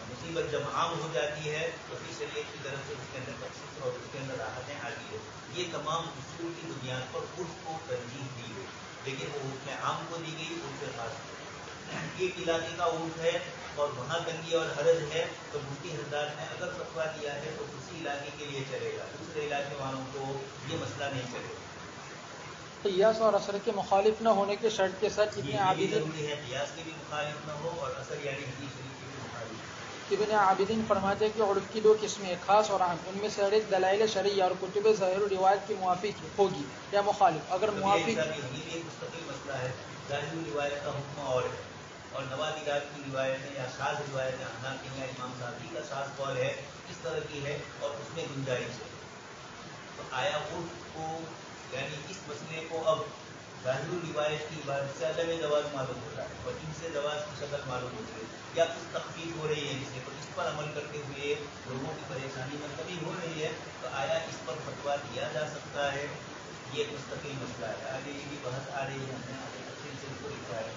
مصیبت جب عام ہو جاتی ہے تو پھر شریعت کی طرف سے اس کے اندر تخصیص اور اس کے اندر راحتیں آتی ہے. یہ تمام اصول کی بنیاد پر عرف کو ترجیح دی گئی, لیکن وہ حکم عام کو دی گئی, عرف خاص کو. ایک علاقے کا عرف ہے اور وہاں تنگی اور حرج ہے تو مفتی حضرات نے اگر فتویٰ دیا ہے تو اسی علاقے کے لیے چلے گا, دوسرے علاقے والوں کو یہ مسئلہ نہیں چلے گا. قیاس اور اثر کے مخالف نہ ہونے کے شرط کے ساتھ ابن عابدین ضروری ہے قیاس کے بھی مخالف نہ ہو اور اثر یعنی حدیث شریف کے بھی مخالف. ابن عابدین فرماتے ہیں کہ عرف کی 2 قسمیں, خاص اور عام. ان میں سے ہر ایک دلائل شرعیہ اور کتب ظاہر و روایت کی موافق ہوگی یا مخالف. اگر موافق یہ ایک مستقل مسئلہ ہے. ظاہر روایت کا حکم اور نوادرات کی روایتیں یا شاذ روایتیں حنفی یا امام شافعی کا شاذ قول ہے, اس طرح کی ہے اور اس میں گنجائش ہے. تو آیا عرف کو یعنی اس مسئلے کو اب ظاہر روایت کی عبادت سے الگ زواج معلوم ہوتا ہے اور ان سے زواج کی شکل معلوم ہوتی ہے یا کچھ تخفیف ہو رہی ہے جس سے تو اس پر عمل کرتے ہوئے لوگوں کی پریشانی میں کمی ہو رہی ہے تو آیا اس پر فتویٰ دیا جا سکتا ہے؟ یہ ایک مستقل مسئلہ ہے، آگے یہ بھی بحث آ رہی ہے، ہم نے آگے تفصیل سے اس کو لکھا ہے۔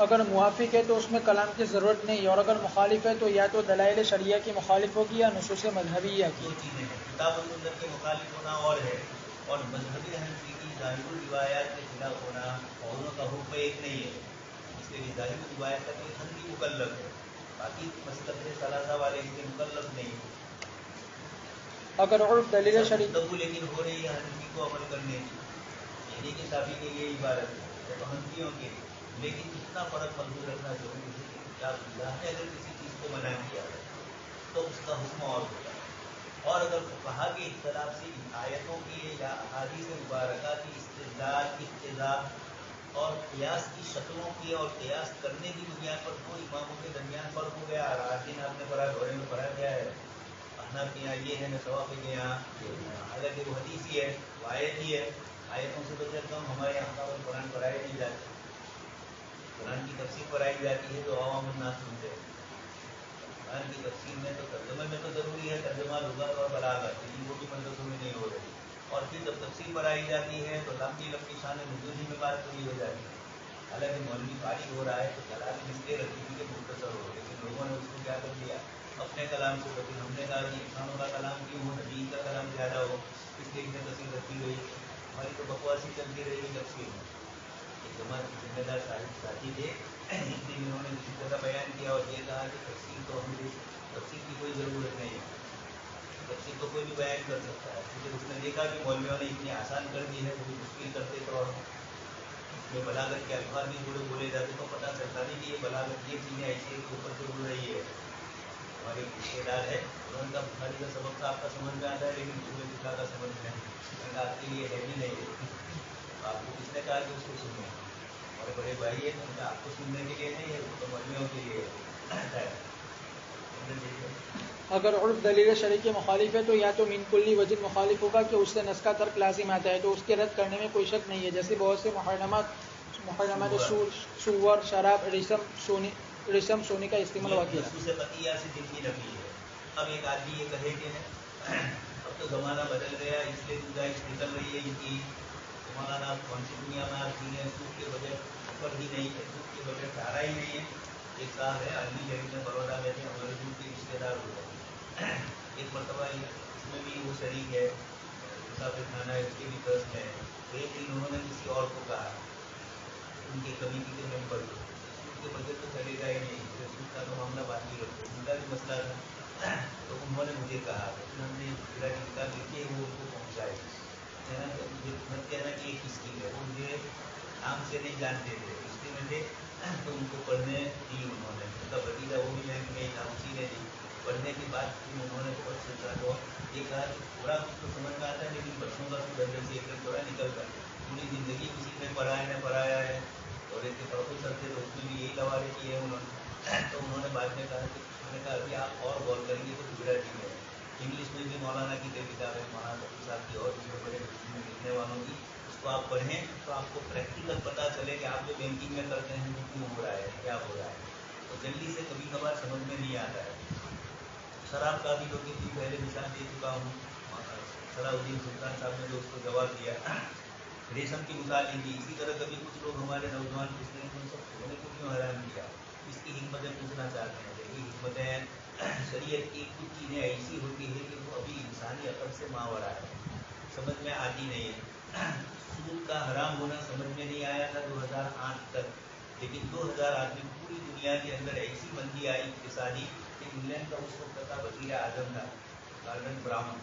اگر موافق ہے تو اس میں کلام کی ضرورت نہیں، اور اگر مخالف ہے تو یا تو دلائل شرعیہ کی مخالف ہوگی یا نصوص مذہبیہ کی۔ دو چیزیں ہیں، کتاب و سنت کے مخالف ہونا اور ہے، اور مذہب حنفی کی ظاہر روایات کے خلاف ہونا، دونوں کا حکم ایک نہیں ہے۔ اس کے لیے ظاہر روایت کا کوئی حنفی مکلف ہے، باقی مسلک سے ثلاثہ والے اس کے مکلف نہیں ہے۔ اگر عرف دلیل شرعی گفتگو لیکن ہو رہی ہے حنفی کو عمل کرنے کی، یعنی کہ صافی کے لیے عبارت ہے تو حنفیوں کے، لیکن اتنا فرق ملحوظ رکھنا ضروری ہے کہ کتاب اللہ نے اگر کسی چیز کو منع کیا ہے تو اس کا حکم اور ہوتا ہے، اور اگر فقہا کے اختلاف سے ان آیتوں کے یا احادیث مبارکہ کی استدلال، اقتضاء اور قیاس کی شکلوں کی اور قیاس کرنے کی بنیاد پر دو اماموں کے درمیان فرق ہو گیا، راجین آپ نے پڑھا، دورے میں پڑھا گیا ہے، احناف کے یہاں یہ ہے، نصوافی کے یہاں حالانکہ وہ حدیث ہی ہے، وہ آیت ہی ہے، آیتوں سے تو کم ہمارے یہاں کا قرآن پڑھائے نہیں جاتے، قرآن کی تفسیر پڑھائی جاتی ہے تو عوام الناس سنتے ہیں۔ قرآن کی تفسیر میں تو ترجمے میں تو ضروری ہے، ترجمہ لغت اور بلاغت، لیکن وہ بھی مدرسوں میں نہیں ہو رہی، اور پھر جب تفسیر پڑھائی جاتی ہے تو لمبی لمبی شان نزول میں بات پوری ہو جاتی ہے، حالانکہ مولوی فارغ ہو رہا ہے تو کلام اس لیے رکھی تھی کہ مختصر ہو، لیکن لوگوں نے اس کو کیا کر دیا اپنے کلام سے، تو پھر ہم نے کہا کہ انسانوں کا کلام کیوں ہو، نبی کا کلام زیادہ ہو، اس لیے اتنے تفصیل رکھی گئی، ہماری تو بکواسی چلتی رہی ہے تفصیل میں۔ ایک جماعت کے ذمہ دار ساتھی تھے، ایک دن انہوں نے کسی جگہ بیان کیا اور یہ کہا کہ تفصیل تو ہم تفصیل کی کوئی ضرورت نہیں ہے، تفصیل تو کوئی بھی بیان کر سکتا ہے، کیونکہ اس نے دیکھا کہ مولویوں نے اتنی آسان کر دی ہے، وہ بھی مشکل کرتے تو اس میں بلاغت کے الفاظ بھی تھوڑے بولے جاتے تو پتہ چلتا نہیں کہ یہ بلاغت یہ چیزیں ایسی ہے کہ اوپر سے اڑ رہی ہے۔ ہمارے رشتے دار ہے، انہوں نے کہا بخاری کا سبق تو آپ کا سمجھ میں آتا ہے لیکن پورے فقہ کا سمجھ میں آپ کے لیے ہے بھی نہیں ہے، آپ کو کس نے کہا کہ اس کو سنیں، ہمارے بڑے بھائی ہیں، آپ کو سننے کے لیے نہیں ہے، وہ تو مولویوں کے لیے ہے۔ اگر عرف دلیل شرعی کے مخالف ہے تو یا تو من کلی وجہ مخالف ہوگا کہ اس سے نس کا ترک لازم آتا ہے، تو اس کے رد کرنے میں کوئی شک نہیں ہے، جیسے بہت سے محرمات سور، شراب، رسم، سونے کا استعمال وغیرہ۔ سے قطعیہ سے دل کی نفی ہے۔ اب ایک آدمی یہ کہے کہ اب تو زمانہ بدل گیا، اس لیے گنجائش نکل رہی ہے ان کی، مولانا کون سی دنیا میں آپ جی ہیں، سود کے بجٹ اوپر ہی نہیں ہے، سود کے بجٹ سارا ہی نہیں ہے۔ ایک صاحب ہے عالمی شریف میں بڑودا میں تھے، ہمارے دودھ کے رشتے دار ہوئے، ایک مرتبہ اس میں بھی وہ شریک ہے، مسافر خانہ ہے، اس کے بھی ٹرسٹ میں ہے، تو ایک دن انہوں نے کسی اور کو کہا، ان کے کمیٹی کے ممبر کو، سود کے بجٹ تو چلے گا ہی نہیں، سود کا تو معاملہ باقی رکھو، ان کا بھی مسئلہ تھا، تو انہوں نے مجھے کہا، پھر ہم نے میرا کتاب لکھی ہے وہ ان کو پہنچائی، مت کہنا کہ یہ کس کی ہے، وہ مجھے نام سے نہیں جانتے تھے، رشتے میں تھے، تو ان کو پڑھنے دی انہوں نے، ان کا بھتیجا وہ بھی بینک میں ہی تھا، اسی نے دی، پڑھنے کے بعد پھر انہوں نے بہت سوچا تو یہ کہا کہ تھوڑا کچھ تو سمجھ میں آتا ہے لیکن بچوں کا تو درجے سے ایک دم تھوڑا نکلتا ہے، پوری زندگی کسی نے پڑھایا ہے، اور ایک پروفیسر تھے تو اس میں بھی یہی لوارے کیے انہوں نے، تو انہوں نے بعد میں کہا کہ میں نے کہا ابھی آپ اور غور کریں گے تو گجراتی میں انگلش میں بھی مولانا کی کئی کتابیں، مولانا تقی صاحب کی اور دوسرے بڑے لکھنے والوں کی، اس کو آپ پڑھیں تو آپ کو پریکٹیکل پتہ چلے کہ آپ جو بینکنگ میں کرتے ہیں وہ کیوں ہو رہا ہے، کیا ہو رہا ہے، تو جلدی سے کبھی کبھار سمجھ میں نہیں آتا ہے۔ شراب کا بھی کبھی بھی پہلے مثال دے چکا ہوں، صلاح الدین سلطان صاحب نے جو اس کو جواب دیا، ریشم کی مثال لی تھی، اسی طرح کبھی کچھ لوگ ہمارے نوجوان پوچھتے ہیں کہ ان سب سونے کو کیوں حرام کیا، اس کی حکمتیں پوچھنا چاہتے ہیں، لیکن حکمتیں شریعت کی کچھ چیزیں ایسی ہوتی ہے کہ وہ ابھی انسانی عقل سے ماورا ہے، سمجھ میں آتی نہیں ہے۔ سود کا حرام ہونا سمجھ میں نہیں آیا تھا 2008 تک، لیکن 2008 میں پوری دنیا کے اندر ایسی مندی آئی اقتصادی کہ انگلینڈ کا اس وقت کا وزیر اعظم تھا گارڈن براؤن،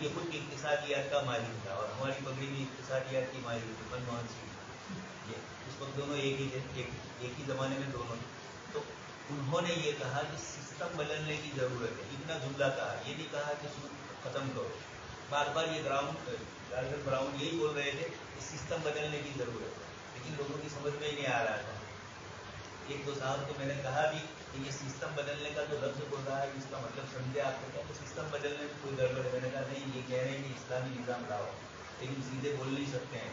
یہ خود اقتصادیات کا ماہر تھا، اور ہماری پگڑی بھی اقتصادیات کی ماہر تھی، منموہن سنگھ، یہ اس وقت دونوں ایک ہی تھے، ایک ہی زمانے میں دونوں، تو انہوں نے یہ کہا کہ سسٹم بدلنے کی ضرورت ہے، اتنا جملہ کہا، یہ نہیں کہا کہ سود ختم کرو، بار بار یہ گارڈن براؤن یہی بول رہے تھے کہ سسٹم بدلنے کی ضرورت ہے، لیکن لوگوں کی سمجھ میں ہی نہیں آ رہا تھا۔ ایک دو صاحب کو میں نے کہا بھی کہ یہ سسٹم بدلنے کا جو لفظ بول رہا ہے اس کا مطلب سمجھے آپ کو، کیا کہ سسٹم بدلنے میں کوئی گڑبڑ ہے، میں نے کہا نہیں، یہ کہہ رہے ہیں کہ اسلامی نظام لاؤ، لیکن سیدھے بول نہیں سکتے ہیں،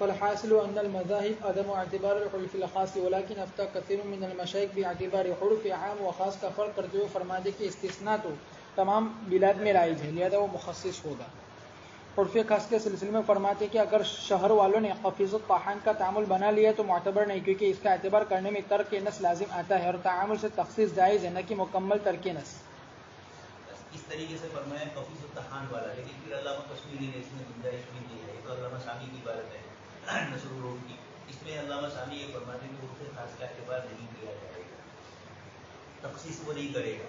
فالحاصل أن المذاهب عدم اعتبار الحروف الخاص ولكن أفتى كثير من المشايخ باعتبار حروف عام و خاص کا فرق کرتے ہوئے فرماتے کہ استثناء تو تمام بلاد میں رائج ہے، لہذا وہ مخصص ہوگا۔ حروف خاص کے سلسلے میں فرماتے کہ اگر شہر والوں نے حفیظ الطاحان کا تعامل بنا لیا تو معتبر نہیں، کیونکہ اس کا اعتبار کرنے میں ترک نص لازم آتا ہے اور تعامل سے تخصیص جائز ہے، نہ کہ مکمل ترک نص۔ اس طریقے سے فرمایا حفیظ الطاحان والا، لیکن پھر علامہ کشمیری نے اس میں گنجائش بھی دی ہے، تو علامہ شامی کی عبارت ہے نصر الروم کی، اس میں علامہ شامی یہ فرماتے ہیں کہ حروف خاص کا اعتبار نہیں کیا جائے گا، تخصیص وہ نہیں کرے گا۔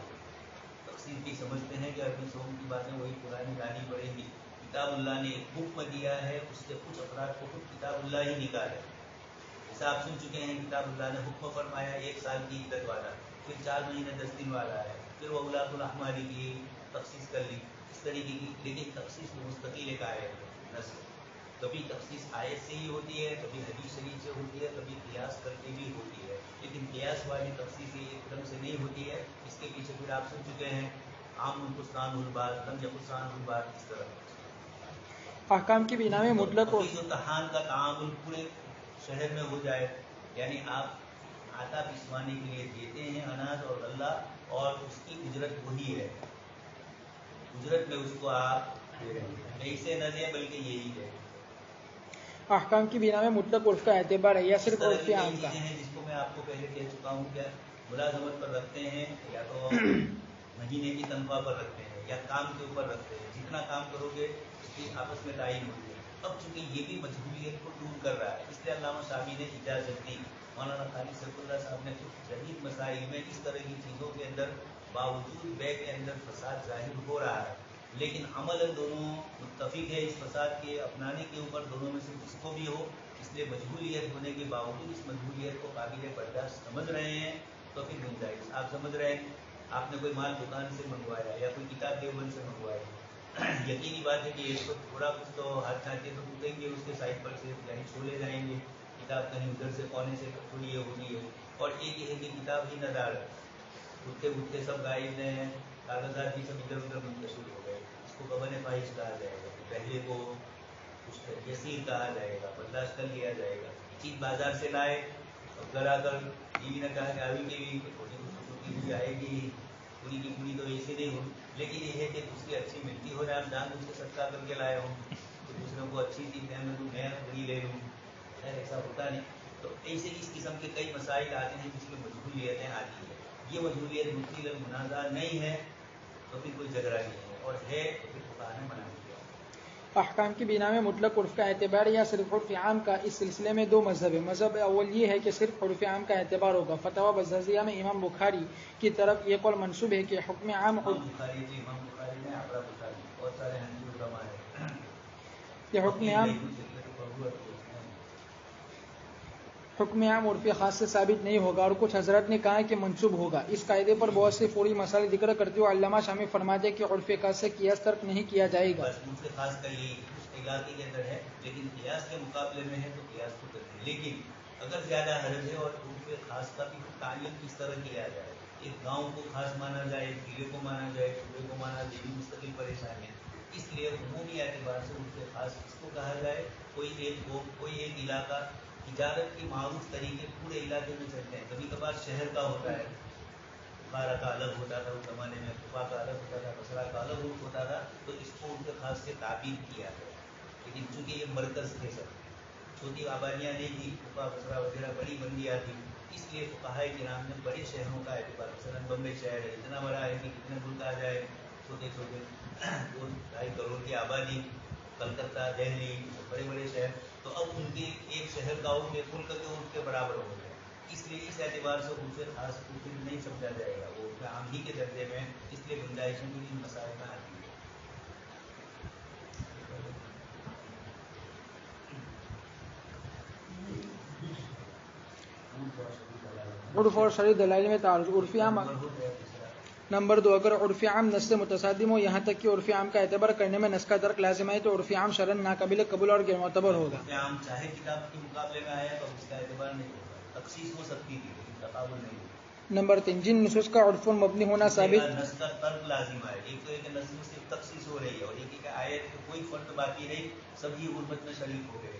تخصیص بھی سمجھتے ہیں کہ عربی سوم کی باتیں وہی پرانی لانی پڑیں گی۔ کتاب اللہ نے ایک حکم دیا ہے، اس سے کچھ افراد کو خود کتاب اللہ ہی نکالے۔ جیسا آپ سن چکے ہیں، کتاب اللہ نے حکم فرمایا 1 سال کی عدت والا، پھر 4 مہینے 10 دن والا ہے، پھر وہ اولاد الاحمال کی تخصیص کر لی اس طریقے کی، لیکن تخصیص مستقل ایک آیت ہے نص۔ کبھی تخصیص آیت سے ہی ہوتی ہے، کبھی حدیث شریف سے ہوتی ہے، کبھی قیاس کر کے بھی ہوتی ہے، لیکن قیاس والی تخصیص ایک دم سے نہیں ہوتی ہے۔ اس کے پیچھے پھر آپ سن چکے ہیں عام القسان الباد، لم یقصان الباد، اس طرح احکام کی بنا میں مطلق حفیظ الطاحان کا تعامل پورے شہر میں ہو جائے، یعنی آپ آٹا پسوانے کے لیے دیتے ہیں اناج اور غلہ، اور اس کی اجرت وہی ہے، اجرت میں اس کو آپ دے رہے ہیں، ایسے نہ دیں بلکہ یہی ہے۔ احکام کی بنا میں مطلق عرف کا اعتبار ہے یا صرف عرف عام کا؟ چیزیں ہیں جس کو میں آپ کو پہلے کہہ چکا ہوں، کہ ملازمت پر رکھتے ہیں، یا تو مہینے کی تنخواہ پر رکھتے ہیں، یا کام کے اوپر رکھتے ہیں، جتنا کام کرو گے اس کی آپس میں تعین ہوتی ہے۔ اب چونکہ یہ بھی مجبوریت کو دور کر رہا ہے، اس لیے علامہ شامی نے اجازت دی۔ مولانا خالد سیف اللہ صاحب نے کچھ جدید مسائل میں اس طرح کی چیزوں کے اندر باوجود بے کے اندر فساد ظاہر ہو رہا ہے، لیکن عمل دونوں متفق ہے اس فساد کے اپنانے کے اوپر، دونوں میں سے جس کو بھی ہو، اس لیے مجبوریت ہونے کے باوجود اس مجبوریت کو قابل برداشت سمجھ رہے ہیں، تو پھر گنجائش۔ آپ سمجھ رہے ہیں، آپ نے کوئی مال دکان سے منگوایا یا کوئی کتاب دیوبند سے منگوائی، یقینی بات ہے کہ ایک تو تھوڑا کچھ تو ہاتھ کھاتے تو ٹوٹیں گے اس کے سائڈ پر سے، یعنی چھولے جائیں گے، کتاب کہیں ادھر سے کونے سے تھوڑی یہ ہوگی ہے، اور ایک یہ ہے کہ کتاب ہی نہ ڈال، اٹھتے اٹھتے سب غائب ہیں، کاغذات بھی سب ادھر ادھر منتشر ہو گئے، اس کو گبن فاحش کہا جائے گا، پہلے کو کچھ یسیر کہا جائے گا، برداشت کر لیا جائے گا۔ چیز بازار سے لائے، اب گھر آ کر بیوی نے کہا کہ ابھی کی چھوٹی بھی آئے گی، پوری کی پوری تو ایسے نہیں ہو، لیکن یہ ہے کہ دوسری اچھی ملتی ہو رہا ہے، آپ جان بوجھ کے صدقہ کر کے لائے ہوں تو دوسروں کو اچھی چیز دیں، میں بڑی لے لوں، ایسا ہوتا نہیں۔ تو ایسے اس قسم کے کئی مسائل آتے ہیں جس میں مجبوریتیں آتی ہیں۔ یہ مجبوریت مفتی المنازع نہیں ہے تو پھر کوئی جھگڑا نہیں ہے، اور ہے تو پھر فقہاء نے منع کیا۔ احکام کی بنا میں مطلق عرف کا اعتبار یا صرف عرف عام کا، اس سلسلے میں 2 مذہب ہیں۔ مذہب اول یہ ہے کہ صرف عرف عام کا اعتبار ہوگا۔ فتاوی بزازیہ میں امام بخاری کی طرف یہ قول منسوب ہے کہ حکم عام امام بخاری نے عبرہ بخاری، بہت سارے حنفی علماء ہیں، یہ حکم عام عرف خاص سے ثابت نہیں ہوگا، اور کچھ حضرات نے کہا کہ منسوب ہوگا۔ اس قاعدے پر بہت سے فوری مسائل ذکر کرتے ہوئے علامہ شامی فرماتے ہیں کہ عرف خاص سے قیاس ترک نہیں کیا جائے گا۔ بس عرف خاص کا یہ علاقے کے اندر ہے، لیکن قیاس کے مقابلے میں ہے تو قیاس کو کرتے ہیں، لیکن اگر زیادہ حرج ہے اور عرف خاص کا بھی تعین کس طرح کیا جائے، ایک گاؤں کو خاص مانا جائے، ایک ضلع کو مانا جائے، صوبے کو مانا جائے، یہ بھی مستقل پریشانی ہے۔ اس لیے عمومی اعتبار سے عرف خاص اس کو کہا جائے، کوئی ایک علاقہ تجارت کے معروف طریقے پورے علاقے میں چلتے ہیں، کبھی کبھار شہر کا ہوتا ہے، بخارا کا الگ ہوتا تھا اس زمانے میں، کوفہ کا الگ ہوتا تھا، بصرہ کا الگ ہوتا تھا، تو اس کو عرف خاص سے تعبیر کیا گیا، لیکن چونکہ یہ مرکز تھے سب، چھوٹی آبادیاں نہیں تھیں، کوفہ بصرہ وغیرہ بڑی منڈیاں تھیں، اس لیے فقہائے کرام نے بڑے شہروں کا اعتبار، مثلاً بمبئی شہر ہے، اتنا بڑا ہے کہ کتنے ملک آ جائے، چھوٹے چھوٹے 2-2.5 کروڑ کی آبادی، کلکتہ، دہلی، بڑے بڑے شہر، تو اب ان کے ایک شہر کا عرف ایک ملک کے عرف کے برابر ہو گیا، اس لیے اس اعتبار سے عرف خاص کو پھر نہیں سمجھا جائے گا، وہ عرف عام ہی کے درجے میں، اس لیے گنجائشیں بھی ان مسائل میں آتی ہے۔ عرف اور شرعی دلائل میں تعارض۔ عرف عام نمبر 2، اگر عرف عام نص سے متصادم ہو، یہاں تک کہ عرف عام کا اعتبار کرنے میں نص کا ترک لازم ہے، تو عرف عام شرعاً ناقابل قبول اور غیر معتبر ہوگا۔ عرف عام چاہے کتاب کے مقابلے میں آیا تو اس کا اعتبار نہیں ہوگا، تخصیص ہو سکتی تھی لیکن تقابل نہیں ہوگا۔ نمبر 3، جن نصوص کا عرف مبنی ہونا ثابت، نص کا ترک لازم ہے، ایک تو ایک نص میں صرف تخصیص ہو رہی ہے، اور ایک آیت میں کوئی فرد باقی نہیں، سب ہی غربت میں شریک ہو گئے۔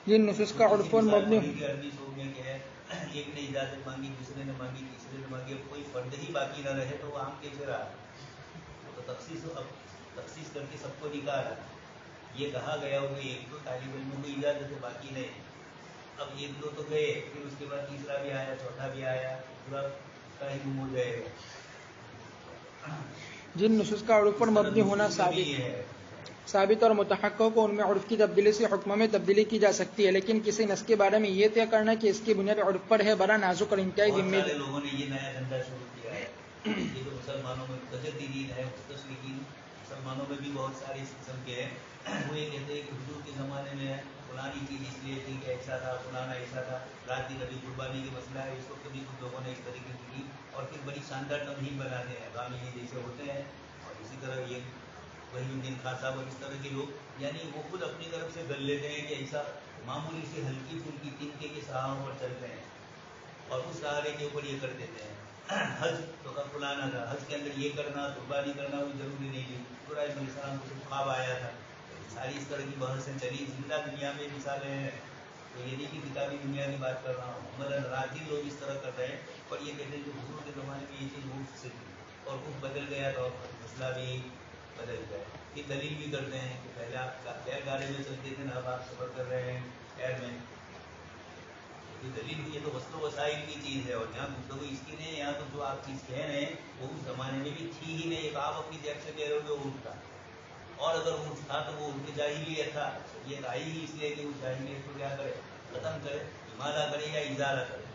جن نصوص کا عرف پر مبنی عربی شعور میں کہ ہے ایک نے اجازت مانگی، دوسرے نے مانگی، تیسرے نے مانگی، اب کوئی فرد ہی باقی نہ رہے تو وہ عام کیسے رہا؟ تو تخصیص کر کے سب کو نکالا. یہ کہا گیا ہو کہ ایک دو طالب علموں کو اجازت ہے، باقی نہیں. اب ایک دو تو گئے، پھر اس کے بعد تیسرا بھی آیا، چوتھا بھی آیا، پورا کا ہی گم ہو جائے گا. جن نصوص کا عرف پر مبنی ہونا ثابت اور متحقق ہو ان میں عرف کی تبدیلی سے حکم میں تبدیلی کی جا سکتی ہے، لیکن کسی نص کے بارے میں یہ طے کرنا کہ اس کی بنیاد عرف پر ہے بڑا نازک اور انتہائی ذمہ داری. لوگوں نے یہ نیا دھندا شروع کیا ہے. یہ جو مسلمانوں میں متجددین ہے، مستشرقین، مسلمانوں میں بھی بہت سارے اس قسم کے ہیں. وہ یہ کہتے ہیں کہ حضور کے زمانے میں فلانی چیز اس لیے تھی کہ ایسا تھا، فلانا ایسا تھا. رات کی نبی قربانی کے مسئلہ ہے، اس وقت بھی کچھ لوگوں نے اس طریقے کی کی اور پھر بڑی شاندار تمہید بناتے ہیں. غامی جیسے ہوتے ہیں اور اسی طرح یہ وہی الدین خان صاحب اور اس طرح کے لوگ، یعنی وہ خود اپنی طرف سے گل لیتے ہیں کہ ایسا معمولی سی ہلکی پھلکی تنکے کے سہاروں پر چلتے ہیں اور اس سہارے کے اوپر یہ کر دیتے ہیں. حج تو کا فلانا تھا، حج کے اندر یہ کرنا، قربانی کرنا کوئی ضروری نہیں تھی. قرآن علیہ السلام کو خواب آیا تھا. ساری اس طرح کی بحثیں چلی. زندہ دنیا میں مثالیں ہیں، تو یہ نہیں کہ کتابی دنیا کی بات کر رہا ہوں. عملاً راتی لوگ اس طرح کر رہے ہیں اور یہ کہتے ہیں کہ حضور کے زمانے میں یہ چیز عرف سے تھی اور کچھ بدل گیا تو مسئلہ بھی بدل گیا. یہ دلیل بھی کرتے ہیں کہ پہلے آپ بیل گاڑی میں چلتے تھے نا، اب آپ سفر کر رہے ہیں ایئر میں. یہ دلیل بھی، یہ تو وسط و وسائل کی چیز ہے اور یہاں گفتگو اس کی نہیں ہے. یہاں تو جو آپ چیز کہہ رہے ہیں وہ اس زمانے میں بھی تھی ہی نہیں. ایک آپ اپنی جیب سے کہہ رہے ہو کہ عرف تھا، اور اگر عرف تھا تو وہ عرف جاہلیت تھا. یہ آئی ہی اس لیے کہ وہ جاہلیت کو کیا کرے، ختم کرے، امالہ کرے یا ازالہ کرے.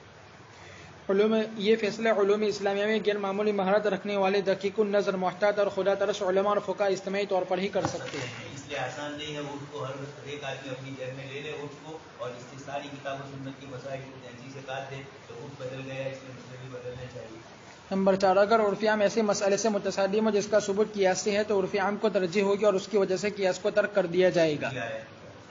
یہ فیصلہ علوم اسلامیہ میں غیر معمولی مہارت رکھنے والے دقیق النظر، محتاط اور خدا ترس علماء اور فقہاء اجتماعی طور پر ہی کر سکتے ہیں. اس لیے آسان نہیں ہے عرف کو ہر ایک آدمی اپنی جیب میں لے لے عرف کو اور اس کی ساری کتاب و سنت کی مسائل کو جینسی سے کاٹ دے تو عرف بدل گیا، اس میں مسئلے بھی بدلنے چاہیے. نمبر 4، اگر عرف عام ایسے مسئلے سے متصادم ہو جس کا ثبوت قیاس سے ہے تو عرف عام کو ترجیح ہوگی اور اس کی وجہ سے قیاس کو ترک کر دیا جائے گا.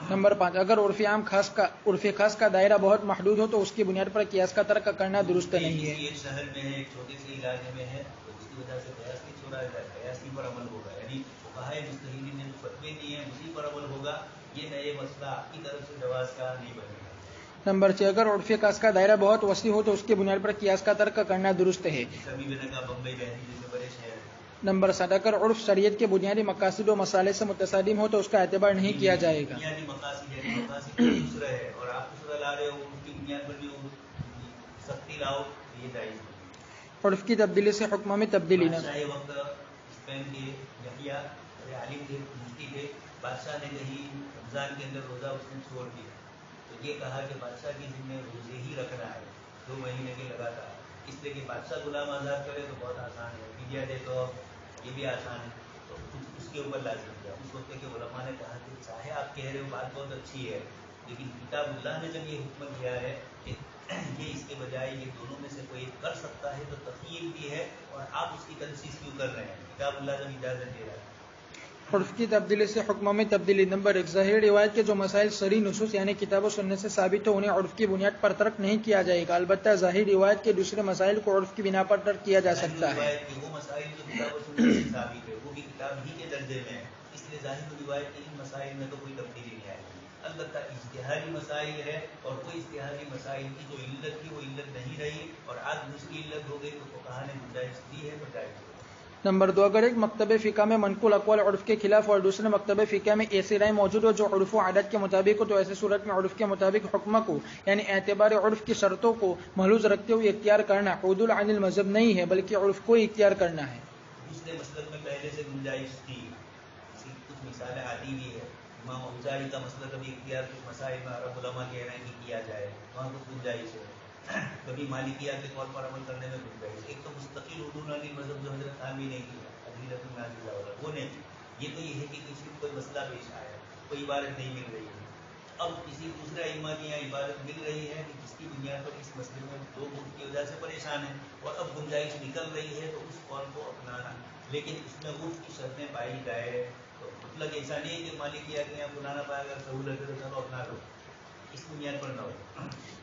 نمبر 5، اگر عرف خاص کا دائرہ بہت محدود ہو تو اس کی بنیاد پر قیاس کا ترک کرنا درست نہیں ہے. ایک شہر میں ہے، ایک چھوٹے سے علاقے میں ہے تو اس کی وجہ سے قیاس نہیں چھوڑا جائے، قیاس پر عمل ہوگا. یعنی فقہائے مجتہدین نے جو فتوے دیے ہیں اسی پر عمل ہوگا. یہ نئے مسئلہ آپ کی طرف سے جواز کا نہیں بنے گا. نمبر 6، اگر عرف خاص کا دائرہ بہت وسیع ہو تو اس کی بنیاد پر قیاس کا ترک کرنا درست ہے. سبھی میں نے کہا بمبئی دہلی جیسے بڑے شہر. نمبر 7، اگر عرف شریعت کے بنیادی مقاصد و مسالے سے متصادم ہو تو اس کا اعتبار نہیں کیا جائے گا. بنیادی مقاصد دوسرا ہے اور آپ دوسرا لا رہے ہو، ان کی بنیاد پر بھی سختی لاؤ، یہ جائز نہیں. عرف کی تبدیلی سے حکم میں تبدیلی نہ. بادشاہ وقت اسپین کے یحییٰ عالم تھے، مفتی تھے. بادشاہ نے کہیں رمضان کے اندر روزہ اس نے چھوڑ دیا تو یہ کہا کہ بادشاہ کی ذمہ روزے ہی رکھنا ہے 2 مہینے کے لگاتار. اس لیے کہ بادشاہ غلام آزاد کرے تو بہت آسان ہے، فدیہ دے تو یہ بھی آسان ہے، تو اس کے اوپر لازم کیا. اس وقت کے علماء نے کہا کہ چاہے آپ کہہ رہے ہو بات بہت اچھی ہے، لیکن کتاب اللہ نے جب یہ حکم دیا ہے کہ یہ اس کے بجائے یہ دونوں میں سے کوئی کر سکتا ہے تو تخیل بھی ہے اور آپ اس کی تنسیص کیوں کر رہے ہیں؟ کتاب اللہ جب اجازت دے رہا ہے. عرف کی تبدیلی سے حکم میں تبدیلی. نمبر 1، ظاہری روایت کے جو مسائل صریح نصوص یعنی کتاب و سنت سے ثابت ہو انہیں عرف کی بنیاد پر ترک نہیں کیا جائے گا. البتہ ظاہری روایت کے دوسرے مسائل کو عرف کی بنا پر ترک کیا جا سکتا ہے. وہ مسائل جو کتاب و سنت سے ثابت ہے وہ بھی کتاب ہی کے درجے میں ہے، اس لیے ظاہر روایت کے ان مسائل میں تو کوئی تبدیلی نہیں آئے گی. البتہ اجتہادی مسائل ہے اور کوئی اجتہادی مسائل کی جو علت تھی وہ علت نہیں رہی اور آج دوسری علت ہو گئی تو فقہاء نے گنجائش دی ہے تو جائز ہے. نمبر 2، اگر ایک مکتب فقہ میں منقول اقوال عرف کے خلاف اور دوسرے مکتب فقہ میں ایسی رائے موجود ہو جو عرف و عادت کے مطابق ہو تو ایسی صورت میں عرف کے مطابق حکم کو یعنی اعتبار عرف کی شرطوں کو محفوظ رکھتے ہوئے اختیار کرنا عدول عن المذہب نہیں ہے بلکہ عرف کو اختیار کرنا ہے. دوسرے مسلک میں پہلے سے گنجائش تھی، کچھ مثالیں آتی بھی ہے. امام اوزاعی کا مسئلہ کبھی اختیار کچھ مسائل میں عرب علماء کہہ رہے ہیں کہ کیا جائے، وہاں کچھ گنجائش ہے. کبھی مالکیہ کے طور پر عمل کرنے میں گنجائش. ایک تو مستقل عدول عن المذہب جو حضرت عامی نے کیا وہ نہیں. یہ تو یہ ہے کہ کسی کو کوئی مسئلہ پیش آیا، کوئی عبادت نہیں مل رہی ہے، اب کسی دوسرے ائمہ کی یہاں عبادت مل رہی ہے کہ جس کی بنیاد پر اس مسئلے میں لوگ ان کی وجہ سے پریشان ہیں اور اب گنجائش نکل رہی ہے تو اس قول کو اپنانا. لیکن اس میں عرف کی شرطیں پائی جائے تو مطلب ایسا نہیں کہ مالکیہ کے یہاں بنانا پائے اگر سہولت ہے تو چلو اپنا لو، اس بنیاد پر نہ ہو.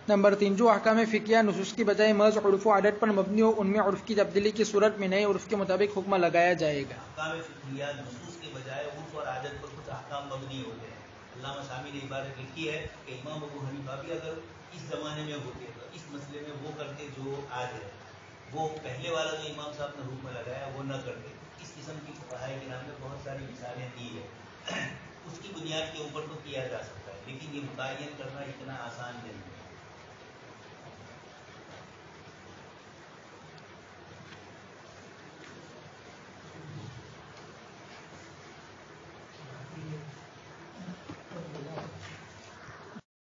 نمبر 3، جو احکام فقہیہ نصوص کی بجائے محض عرف و عادت پر مبنی ہو ان میں عرف کی تبدیلی کی صورت میں نئے عرف کے مطابق حکم لگایا جائے گا. احکام فقہیہ نصوص کے بجائے عرف اور عادت پر کچھ احکام مبنی ہوتے ہیں علامہ شامی نے عبارت لکھی ہے کہ امام ابو حنیفہ بھی اگر اس زمانے میں ہوتے تو اس مسئلے میں وہ کرتے جو آج ہے، وہ پہلے والا جو امام صاحب نے حکم لگایا وہ نہ کرتے. اس قسم کی فقہائے کرام نے بہت ساری مثالیں دی ہے. اس کی بنیاد کے اوپر تو کیا جا سکتا ہے، لیکن یہ متعین کرنا اتنا آسان نہیں ہے.